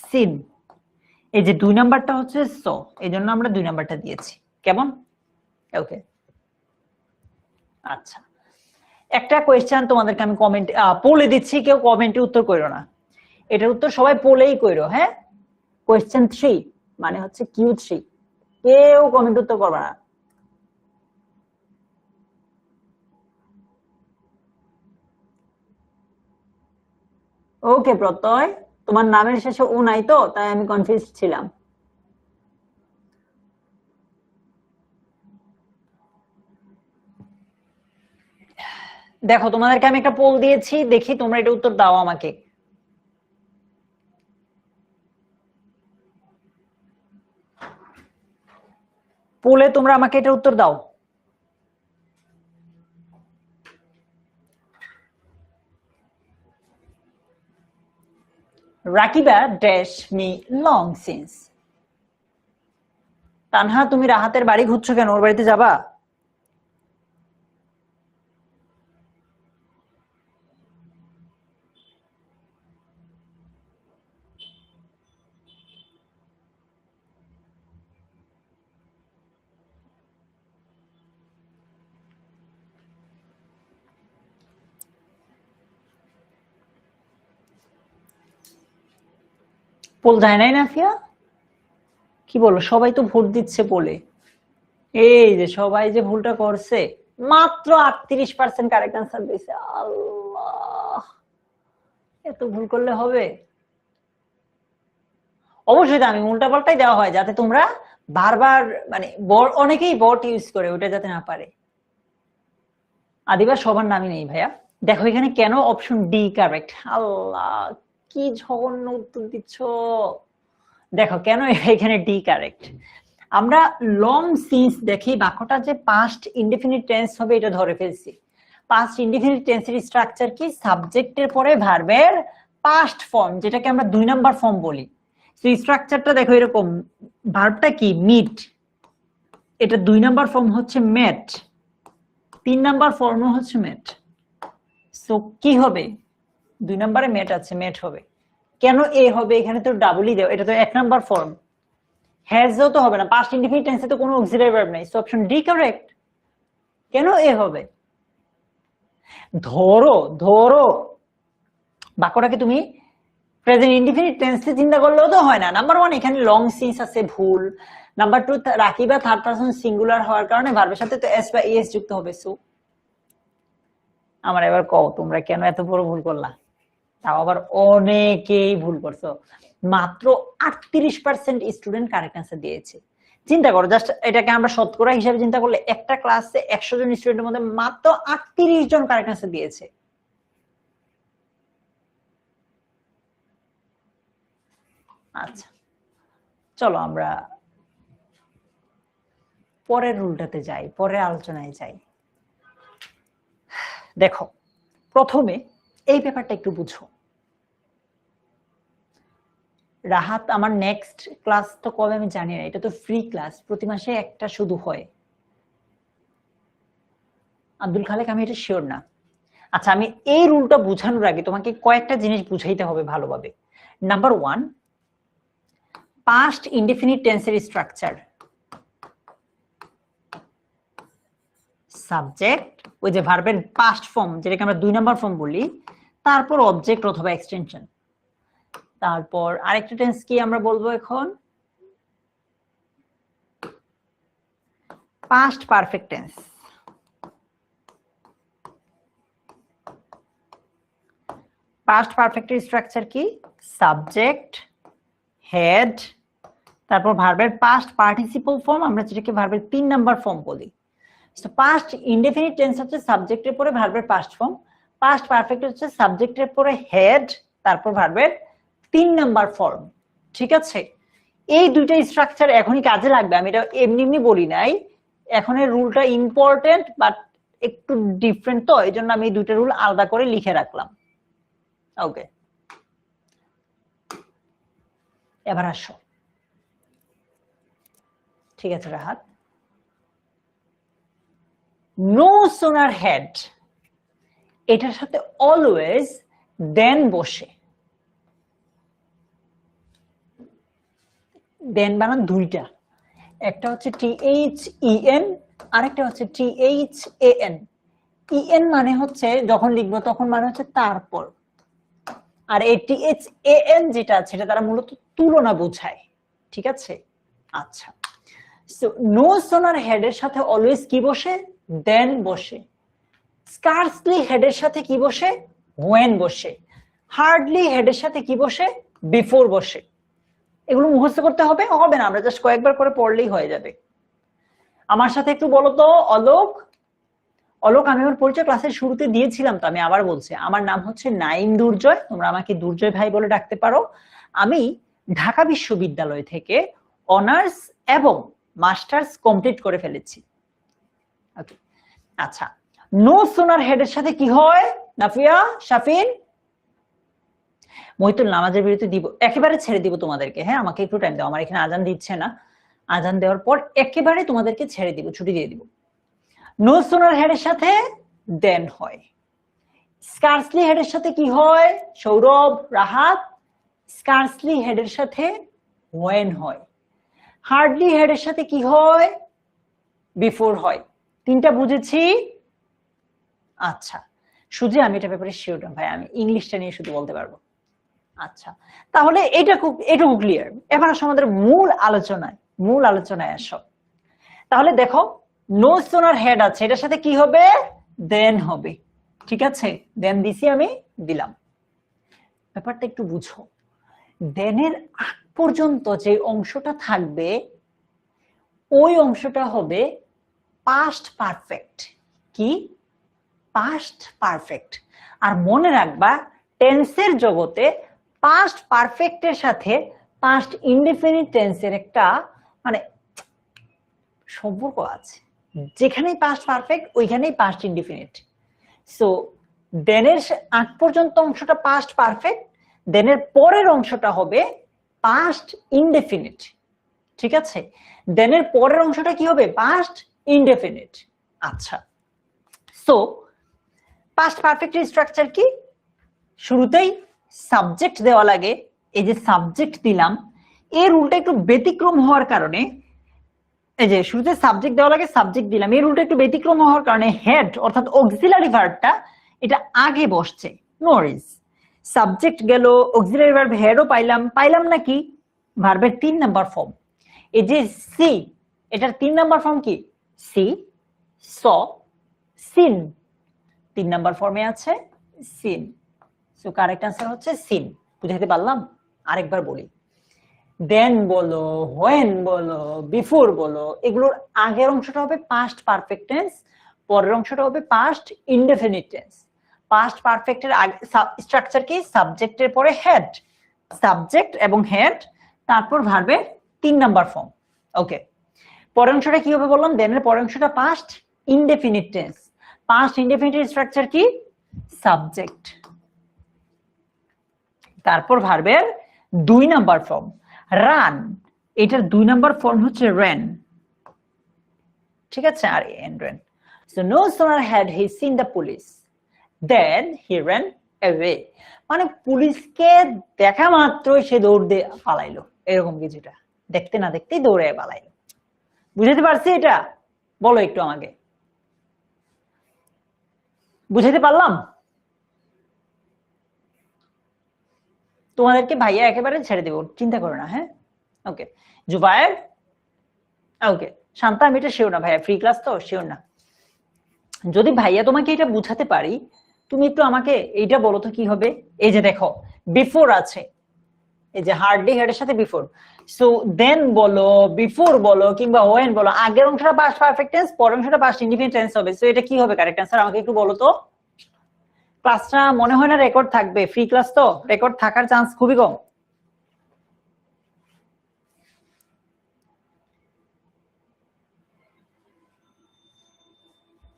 সিন, এই যে 2 নাম্বারটা হচ্ছে স, এই জন্য আমরা 2 নাম্বারটা দিয়েছি। কেমন? ওকে, আচ্ছা। একটা কোয়েশ্চেন তোমাদেরকে আমি কমেন্ট পোলে দিচ্ছি, কেউ কমেন্টে উত্তর কইরো না, এটার উত্তর সবাই পোলেই কইরো। হ্যাঁ, কোয়েশ্চেন 3 মানে হচ্ছে Q3, কেউ কমেন্ট উত্তর করবে না। ওকে প্রত্যয়, তোমার নামের শেষে ও নাই তো, তাই আমি কনফিউজ ছিলাম। দেখো তোমাদেরকে আমি একটা পোল দিয়েছি, দেখি তোমরা এটা উত্তর দাও আমাকে। পোলে তোমরা আমাকে এটা উত্তর দাও। Rakiba dash me long since. Tanha তুমি রাহাতের বাড়ি ঘুরছো কেন, ওর বাড়িতে যাবা? পোল যায় নাই নাফিয়া? কি বলো, সবাই তো ভোট দিচ্ছে পোলে। এই যে সবাই যে ভুলটা করছে, মাত্র 38% কারেক্ট আনসার দিয়েছে। আল্লাহ, এত ভুল করলে হবে? অবশ্যই তো আমি উল্টাপাল্টাই দেওয়া হয় যাতে তোমরা বারবার মানে অনেকেই বট ইউজ করে, ওটা যাতে না পারে। আদিবা সবার নামই নেই ভাইয়া। দেখো এখানে কেন অপশন ডি কারেক্ট। আল্লাহ, কি জঘন্য উত্তর দিচ্ছ। দেখো কেন এখানে ডি কারেক্ট। আমরা লং সিন্স দেখি বাক্যটা যে পাস্ট ইনডেফিনিট টেন্স হবে এটা ধরে ফেলছি। পাস্ট ইনডেফিনিট টেন্সের স্ট্রাকচার কি? সাবজেক্টের পরে ভার্বের পাস্ট ফর্ম, যেটাকে আমরা 2 নাম্বার ফর্ম বলি। সেই স্ট্রাকচারটা দেখো এরকম, ভার্বটা কি? মিট, এটা 2 নাম্বার ফর্ম হচ্ছে মেট, 3 নাম্বার ফর্ম হচ্ছে মেট। সো কি হবে? 2 নাম্বারে মেট আছে, মেট হবে। কেন এ হবে? এখানে তো ডাবলই দেও, এটা তো 1 নাম্বার ফর্ম। হ্যাজও তো হবে না, পাস্ট ইনডিফিনিট টেন্সে তো কোনো অক্সিলারি ভার্ব নাই। So option D correct. কেন এ হবে? ধরো ধরো বাক্যটাকে তুমি প্রেজেন্ট ইনডিফিনিট টেন্সে চিন্তা করলেও তো হয় না। নাম্বার 1 এখানে লং সিন্স আছে, ভুল। Number 2 Rakiba third person singular হওয়ার কারণে ভার্বের সাথে তো এস বা এস যুক্ত হবে। সো আমার এবার কও তোমরা কেন এত বড় ভুল করলা? তাও আবার অনেকেই ভুল করছো। মাত্র 38% স্টুডেন্ট কারেক্ট অ্যান্সার দিয়েছে। চিন্তা করো, জাস্ট এটাকে আমরা শতকরা হিসাবে চিন্তা করলে একটা ক্লাসে 100 জন স্টুডেন্টের মধ্যে মাত্র 38 জন কারেক্ট অ্যান্সার দিয়েছে। আচ্ছা চলো আমরা পরের রুলটাতে যাই, পরের আলোচনায় যাই। দেখো প্রথমে এই ব্যাপারটা একটু বুঝো। রাহাত আমার নেক্সট ক্লাস তো কবে আমি জানি না, এটা তো ফ্রি ক্লাস, প্রতি মাসে একটা শুধু হয়। আব্দুল খালেক আমি এটা শিওর না। আচ্ছা আমি এই রুলটা বোঝানোর আগে তোমাকে কয়েকটা জিনিস বুঝাইতে হবে ভালোভাবে। নাম্বার 1, পাস্ট ইনডেফিনিট টেন্সের স্ট্রাকচার। সাবজেক্ট, ওই যে ভার্বের পাস্ট ফর্ম যেটাকে আমরা 2 নাম্বার ফর্ম বলি, তারপর অবজেক্ট অথবা এক্সটেনশন, তারপর আরেকটা টেন্স কি আমরা বলবো এখন? Past perfect tense. পাস্ট পারফেক্টের স্ট্রাকচার কি? সাবজেক্ট, হেড, তারপর ভার্বের পাস্ট পার্টিসিপল ফর্ম, আমরা যেটাকে ভার্বের 3 নাম্বার ফর্ম বলি। সো পাস্ট ইনডেফিনিট টেন্স হচ্ছে সাবজেক্টের পরে ভার্বের পাস্ট ফর্ম, পাস্ট পারফেক্ট হচ্ছে সাবজেক্টের পরে হেড, তারপর ভার্বের 3 নাম্বার ফর্ম। ঠিক আছে, এই দুইটা স্ট্রাকচার এখনই কাজে লাগবে, আমি এটা এমনি এমনি বলি নাই। এখন এর রুলটা ইম্পর্টেন্ট বাট একটু ডিফারেন্ট, তো এই জন্য আমি এই দুইটা রুল আলাদা করে লিখে রাখলাম। ওকে, এবার আসো। ঠিক আছে রাহাত, নো সোনার হেড, এটার সাথে অলওয়েজ দেন বসে। দেন বানান দুইটা, একটা হচ্ছে THEN আর একটা হচ্ছে THAN। EN মানে হচ্ছে যখন লিখবো তখন মানে হচ্ছে তারপর, আর এই THAN যেটা আছে সেটা তারা মূলত তুলনা বোঝায়। ঠিক আছে, আচ্ছা। সো নো সোনার হেডের সাথে অলওয়েজ কি বসে? দেন বসে। স্কার্সলি হেডের সাথে কি বসে? when বসে। হার্ডলি হেডের সাথে কি বসে? বিফোর বসে। এগুলো মুখস্থ করতে হবে হবে না, আমরা জাস্ট কয়েকবার করে পড়লেই হয়ে যাবে। আমার সাথে একটু বলো তো অলোক। অলোক আমি আমার পরিচয় ক্লাসের শুরুতে দিয়েছিলাম, তো আমি আবার বলছি, আমার নাম হচ্ছে নাইম দুর্জয়, তোমরা আমাকে দুর্জয় ভাই বলে ডাকতে পারো। আমি ঢাকা বিশ্ববিদ্যালয় থেকে অনার্স এবং মাস্টার্স কমপ্লিট করে ফেলেছি। ওকে, আচ্ছা নো সোনার হেডের সাথে কি হয় নাফিয়া, শাফিন? মহিতুল নামাজের বিরতি দিব, একেবারে ছেড়ে দিব তোমাদেরকে। হ্যাঁ, আমাকে একটু টাইম দাও, আমার এখানে আজান দিচ্ছে না। আজান দেওয়ার পর একেবারে তোমাদেরকে ছেড়ে দিব, ছুটি দিয়ে দিব। নো সুনার হেড এর সাথে দেন হয়। স্কার্সলি হেড এর সাথে কি হয়? সৌরভ, রাহাত, স্কার্সলি হেড এর সাথে ওয়েন হয়। হার্ডলি হেড এর সাথে কি হয়? বিফোর হয়। তিনটা বুঝেছি? আচ্ছা, শুধু আমি এটা ব্যাপারে শিওর না ভাই, আমি ইংলিশটা নিয়ে শুধু বলতে পারবো। আচ্ছা, তাহলে এটুকু ক্লিয়ার। এবার আসো আমাদের মূল আলোচনায় আসো। তাহলে দেখো, নো সোনার হেড আছে, এটার সাথে কি হবে? দেন হবে। ঠিক আছে, দেন দিছি, আমি দিলাম। ব্যাপারটা একটু বুঝো। দেনের আগ পর্যন্ত যে অংশটা থাকবে ওই অংশটা হবে পাস্ট পারফেক্ট। কি? Past perfect. আর মনে রাখবা, টেন্সের জগতে পাস্ট পারফেক্টের সাথে পাস্ট ইনডেফিনিট টেন্সের একটা মানে সম্পর্ক আছে। যেখানেই পাস্ট পারফেক্ট ওইখানেই পাস্ট ইনডেফিনিট। সো দেনের আগ পর্যন্ত অংশটা পাস্ট পারফেক্ট, দেনের পরের অংশটা হবে পাস্ট ইনডেফিনিট। ঠিক আছে, দেনের পরের অংশটা কি হবে? Past indefinite. আচ্ছা, সো পাস্ট পারফেক্টের স্ট্রাকচার কি? শুরুতেই সাবজেক্ট দেওয়া লাগে। এই যে সাবজেক্ট দিলাম, এর রুলটা একটু ব্যতিক্রম হওয়ার কারণে, এই যে শুরুতে সাবজেক্ট দেওয়া লাগে, সাবজেক্ট দিলাম, এই রুলটা একটু ব্যতিক্রম হওয়ার কারণে হেড অর্থাৎ অক্সিলারি ভার্বটা এটা আগে বসছে। নো ওয়ারিজ, সাবজেক্ট গেল, অক্সিলারি ভার্ব হেডও পাইলাম নাকি? ভার্বের 3 নাম্বার ফর্ম। এই যে সি, এটার 3 নাম্বার ফর্ম কি? সি, স, সিন। 3 নাম্বার ফর্মে আছে সিন। সো কারেক্ট আনসার হচ্ছে সিন। বুঝাইতে পারলাম? আরেকবার বলি, দেন বলো, হোয়েন বলো, বিফোর বলো, এগুলোর আগের অংশটা হবে পাস্ট পারফেক্ট টেন্স, পরের অংশটা হবে পাস্ট ইনডেফিনিট টেন্স। পাস্ট পারফেক্টের স্ট্রাকচার কি? সাবজেক্টের পরে হেড, সাবজেক্ট এবং হেড, তারপর ভার্বের 3 নাম্বার ফর্ম। ওকে, পরের অংশটা কি হবে বললাম? দেনের পরের অংশটা past indefinite tense. Past indefinite structure কি? সাবজেক্ট, তারপর ভার্বের 2 নাম্বার ফর্ম। রান, এটার 2 নাম্বার ফর্ম হচ্ছে রেন। ঠিক আছে, আর এন ran. So no sooner had he seen the police then he ran away। মানে পুলিশকে দেখা মাত্রই সে দৌড় দিয়ে পালাইলো, এরকম কিছুটা। দেখতে না দেখতেই দৌড়ে পালাইলো। বুঝাতে পারছি এটা? বলো একটু আমাকে, বুঝাতে পারলাম? তোমাদেরকে ভাইয়া একেবারে ছেড়ে দেবো, চিন্তা করো না। হ্যাঁ, ওকে। জুবায়ের, ওকে। শান্তা, আমি এটা শিওর না ভাইয়া, ফ্রি ক্লাস তো, শিওর না। যদি ভাইয়া তোমাকে এটা বুঝাতে পারি, তুমি একটু আমাকে এইটা বলো তো কি হবে? এই যে দেখো, বিফোর আছে, এই যে হার্ডলি হেড এর সাথে বিফোর। সো দেন বলো, বিফোর বলো, কিংবা ওয়েন বলো, আগের অংশটা পাস্ট পারফেক্ট টেন্স, পরের অংশটা পাস্ট ইনডিফিনিট টেন্স হবে। সো এটা কি হবে কারেক্ট আনসার? আমাকে একটু বলো তো। ক্লাসটা মনে হয় না রেকর্ড থাকবে, ফ্রি ক্লাস তো, রেকর্ড থাকার চান্স খুবই কম।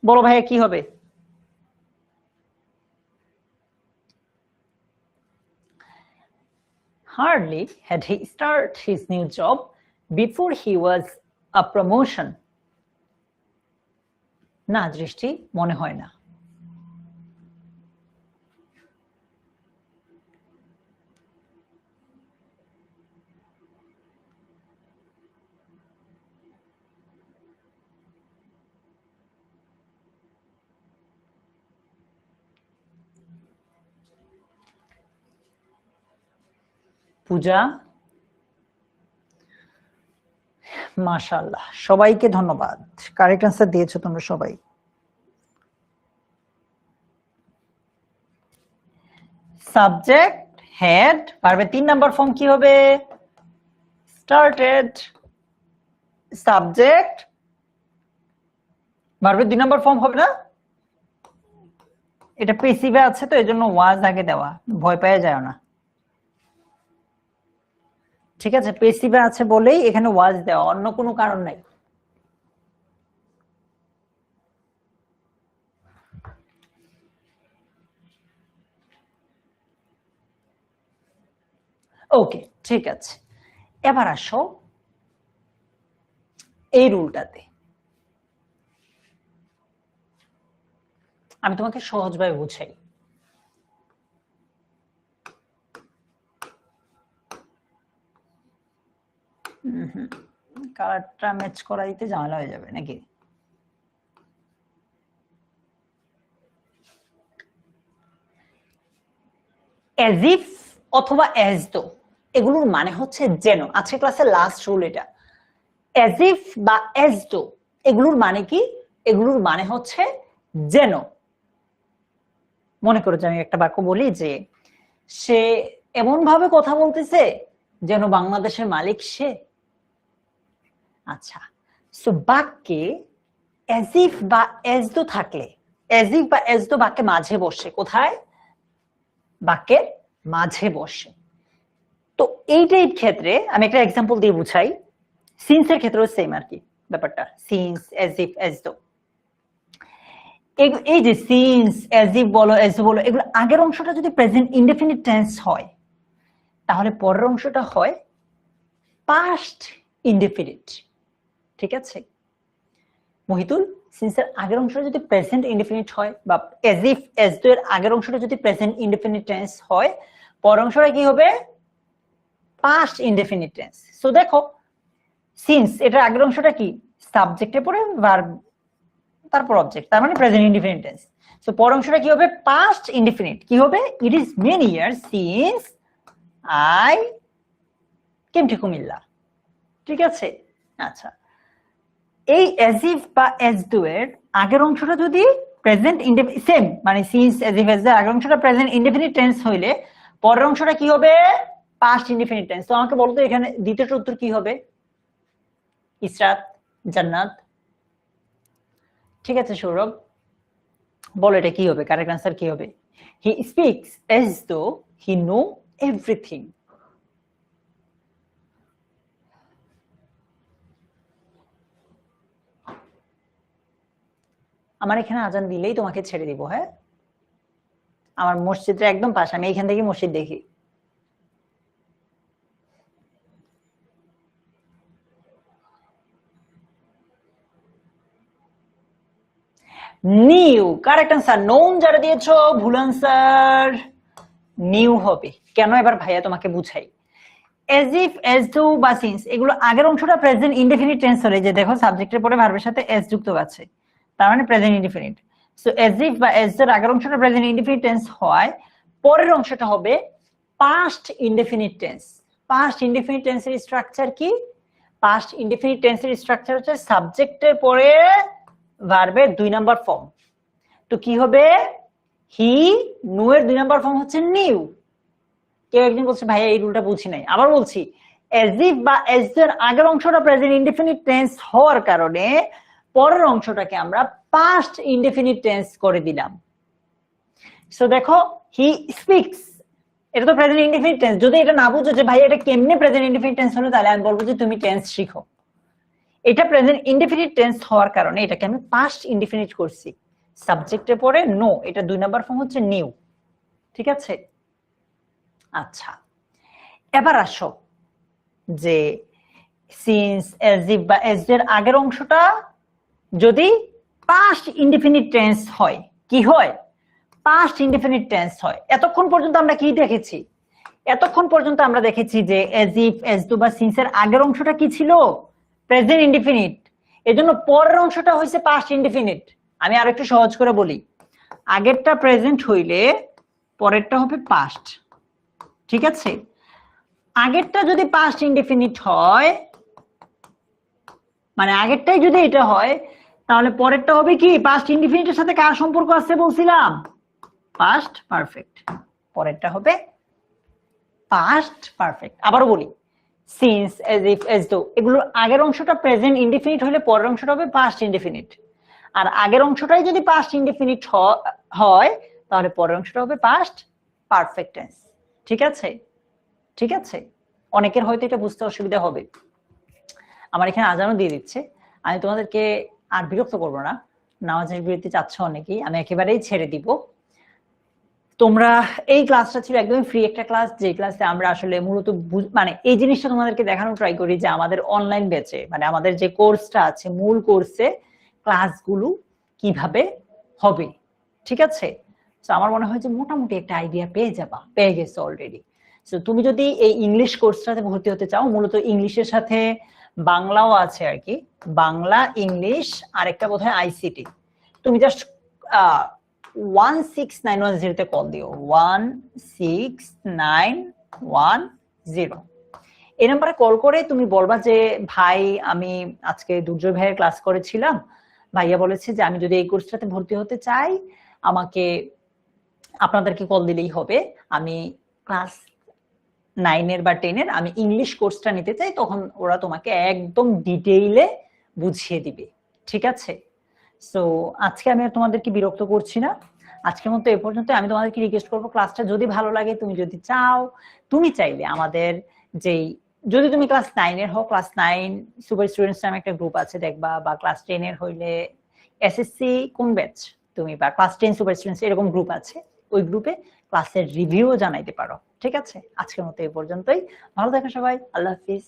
বলো ভাইয়া কি হবে? Hardly had he started his new job before he was a promotion. না দৃষ্টি, মনে হয় না। পূজা, মাশাআল্লাহ, সবাইকে ধন্যবাদ, কারেক্ট আনসার দিয়েছো তোমরা সবাই। সাবজেক্ট, হেড, ভার্বের 3 নাম্বার ফর্ম কি হবে? স্টার্টেড। সাবজেক্ট, ভার্বের 2 নাম্বার ফর্ম হবে না? এটা পেসিভে আছে তো এজন্য ওয়াজ আগে দেওয়া, ভয় পেয়ে যায় না। ঠিক আছে, পেসিভে আছে বলেই এখানে ওয়াজ দেওয়া, অন্য কোনো কারণ নাই। ওকে, ঠিক আছে। এবার আসো এই রুলটাতে। আমি তোমাকে সহজভাবে বুঝাই। কালারটা ম্যাচ করা দিতে ঝামেলা হয়ে যাবে নাকি? as if অথবা as though এগুলোর মানে হচ্ছে যেন। আজকে ক্লাসের লাস্ট রুল এটা। as if বা as though এগুলোর মানে কি? এগুলোর মানে হচ্ছে যেন। মনে করো যে আমি একটা বাক্য বলি যে সে এমন ভাবে কথা বলতেছে যেন বাংলাদেশের মালিক সে। আচ্ছা, সো বাক্যে as if বা as though থাকলে, as if বা as though বাক্যে মাঝে বসে। কোথায়? বাক্যের মাঝে বসে। তো এইটার ক্ষেত্রে আমি একটা এক্সাম্পল দিয়ে বুঝাই। সিন্স এর ক্ষেত্রেও সেম আর কি ব্যাপারটা, since, as if, as though। এই যে সিন্স, as if বলো, as though বলো, এগুলো আগের অংশটা যদি প্রেজেন্ট ইনডেফিনিট টেন্স হয় তাহলে পরের অংশটা হয় পাস্ট ইনডেফিনিট। ঠিক আছে মহিতুল, সিন্স এর আগের অংশটা যদি প্রেজেন্ট ইনডেফিনিট হয় বা as if, as though এর আগের অংশটা যদি প্রেজেন্ট ইনডেফিনিট টেন্স হয়, পরের অংশটা কি হবে? Past indefinite tense. সো দেখো সিন্স এটার আগের অংশটা কি? সাবজেক্টে পড়ে ভার্ব তারপর অবজেক্ট, তার মানে প্রেজেন্ট ইনডেফিনিট টেন্স। সো পরের অংশটা কি হবে? Past indefinite. কি হবে? It is many years since I came to Comilla. ঠিক আছে। আচ্ছা, এই as if বা as though এর আগের অংশটা যদি প্রেজেন্ট ইনডেফিনিট সেম, মানে since, as if, as though আগের অংশটা প্রেজেন্ট ইনডেফিনিট টেন্স হইলে পরের অংশটা কি হবে? Past indefinite tense. তো আমাকে বলতো এখানে দ্বিতীয়টার উত্তর কি হবে? ইসরাত, জান্নাত। ঠিক আছে সৌরভ, বলো এটা কি হবে? কারেক্ট আনসার কি হবে? He speaks as though he know everything। আমার এখানে আজান দিলেই তোমাকে ছেড়ে দিব। হ্যাঁ, আমার মসজিদটা একদম পাশে, আমি এখান থেকে মসজিদ দেখি। New, correct answer. নোন যারা দিয়েছো ভুল আনসার, নিউ হবে। কেন এবার ভাইয়া তোমাকে বুঝাই। as if, as though বা since এগুলো আগের অংশটা প্রেজেন্ট ইনডেফিনিট টেন্স হলে, যে দেখো সাবজেক্টের পরে ভার্বের সাথে as যুক্ত আছে, তার মানে present indefinite. So as if বা as though আগের অংশটা প্রেজেন্ট ইনডেফিনিট টেন্স হয়, পরের অংশটা হবে past indefinite tense. Past indefinite টেন্সের স্ট্রাকচার কি? পাস্ট ইনডেফিনিট টেন্সের স্ট্রাকচার হচ্ছে সাবজেক্টের পরে ভার্বের 2 নাম্বার ফর্ম। তো কি হবে? হি, নো এর 2 নাম্বার ফর্ম হচ্ছে নিউ। কেউ একজন বলছে ভাইয়া এই রুলটা বুঝি নাই। আবার বলছি, as if বা as though এর আগের অংশটা প্রেজেন্ট ইনডেফিনিট টেন্স হওয়ার কারণে পরের অংশটাকে আমরা পাস্ট ইনডেফিনিট টেন্স করে দিলাম। সো দেখো হি স্পিক্স, এটা তো প্রেজেন্ট ইনডেফিনিট টেন্স। যদি এটা না বুঝো যে ভাই এটা কেমনে প্রেজেন্ট ইনডেফিনিট টেন্স হলো, তাহলে আমি বলবো যে তুমি টেন্স শিখো। এটা প্রেজেন্ট ইনডেফিনিট টেন্স হওয়ার কারণে এটাকে আমি পাস্ট ইনডেফিনিট করছি। সাবজেক্টের পরে নো, এটা 2 নাম্বার ফর্ম হচ্ছে নিউ। ঠিক আছে। আচ্ছা, এবার আসো যে সিন্স, as if বা as though এর আগের অংশটা যদি পাস্ট ইনডেফিনিট টেন্স হয়, কি হয়? পাস্ট ইনডেফিনিট টেন্স হয়। এতক্ষণ পর্যন্ত আমরা কি দেখেছি? এতক্ষণ পর্যন্ত আমরা দেখেছি যে as if, as though বা since এর আগের অংশটা কি ছিল? Present indefinite. এজন্য পরের অংশটা হইছে পাস্ট ইনডেফিনিট। আমি আরেকটু সহজ করে বলি, আগেরটা প্রেজেন্ট হইলে পরেরটা হবে পাস্ট। ঠিক আছে। আগেরটা যদি পাস্ট ইনডেফিনিট হয়, মানে আগেরটাই যদি এটা হয়, তাহলে পরেরটা হবে কি? পাস্ট ইনডেফিনিটের সাথে কার সম্পর্ক আছে বলছিলাম? Past perfect. পরেরটা হবে পাস্ট পারফেক্ট। আবারও বলি, since, as if, as though এগুলোর আগের অংশটা প্রেজেন্ট ইনডেফিনিট হলে পরের অংশটা হবে পাস্ট ইনডেফিনিট। আর আগের অংশটাই যদি পাস্ট ইনডেফিনিট হয় তাহলে পরের অংশটা হবে পাস্ট পারফেক্ট টেন্স। ঠিক আছে। ঠিক আছে, অনেকের হয়তো এটা বুঝতে অসুবিধা হবে। আমার এখানে আজানও দিয়ে দিচ্ছে। আমি তোমাদেরকে আর বিরক্ত করবো না, নামাজের বিরতি চাচ্ছ অনেকেই, আমি একেবারেই ছেড়ে দিব। তোমরা এই ক্লাসটা ছিল একদমই ফ্রি একটা ক্লাস, যে ক্লাসে আমরা আসলে মূলত মানে এই জিনিসটা তোমাদেরকে দেখানো ট্রাই করি যে আমাদের অনলাইন ব্যাচে মানে আমাদের যে কোর্সটা আছে মূল কোর্সে ক্লাসগুলো কিভাবে হবে, ঠিক আছে? তো আমার মনে হয় যে মোটামুটি একটা আইডিয়া পেয়ে গেছো অলরেডি। তো তুমি যদি এই ইংলিশ কোর্সটাতে ভর্তি হতে চাও, মূলত ইংলিশের সাথে বাংলাও আছে আর কি, বাংলা ইংলিশ আর একটা বোধহয় আইসিটি। তুমি জাস্ট 16910 তে কল দিও, 16910। এই নাম্বারে কল করে তুমি বলবা যে ভাই আমি আজকে দুর্জয় ভাইয়ের ক্লাস করেছিলাম, ভাইয়া বলেছে যে আমি যদি এই কোর্সটাতে ভর্তি হতে চাই আমাকে আপনাদেরকে কল দিলেই হবে, আমি ক্লাস 9 বা 10 আমি ইংলিশ কোর্সটা নিতে চাই, তখন ওরা তোমাকে একদম ডিটেইলে বুঝিয়ে দিবে, ঠিক আছে? সো আজকে আমি আর তোমাদেরকে বিরক্ত করছি না, আজকের মতো এ পর্যন্ত। আমি তোমাদেরকে রিকোয়েস্ট করবো ক্লাসটা যদি ভালো লাগে, তুমি যদি চাও, তুমি চাইলে আমাদের যেই, যদি তুমি ক্লাস 9 হও, ক্লাস 9 সুপার স্টুডেন্টস নামে একটা গ্রুপ আছে দেখবা, বা ক্লাস 10 হইলে এসএসসি কোন ব্যাচ তুমি, বা ক্লাস 10 সুপার স্টুডেন্টস এরকম গ্রুপ আছে, ওই গ্রুপে ক্লাসের রিভিউ জানাইতে পারো, ঠিক আছে? আজকের মতো এ পর্যন্তই, ভালো থাকো সবাই, আল্লাহ হাফিজ।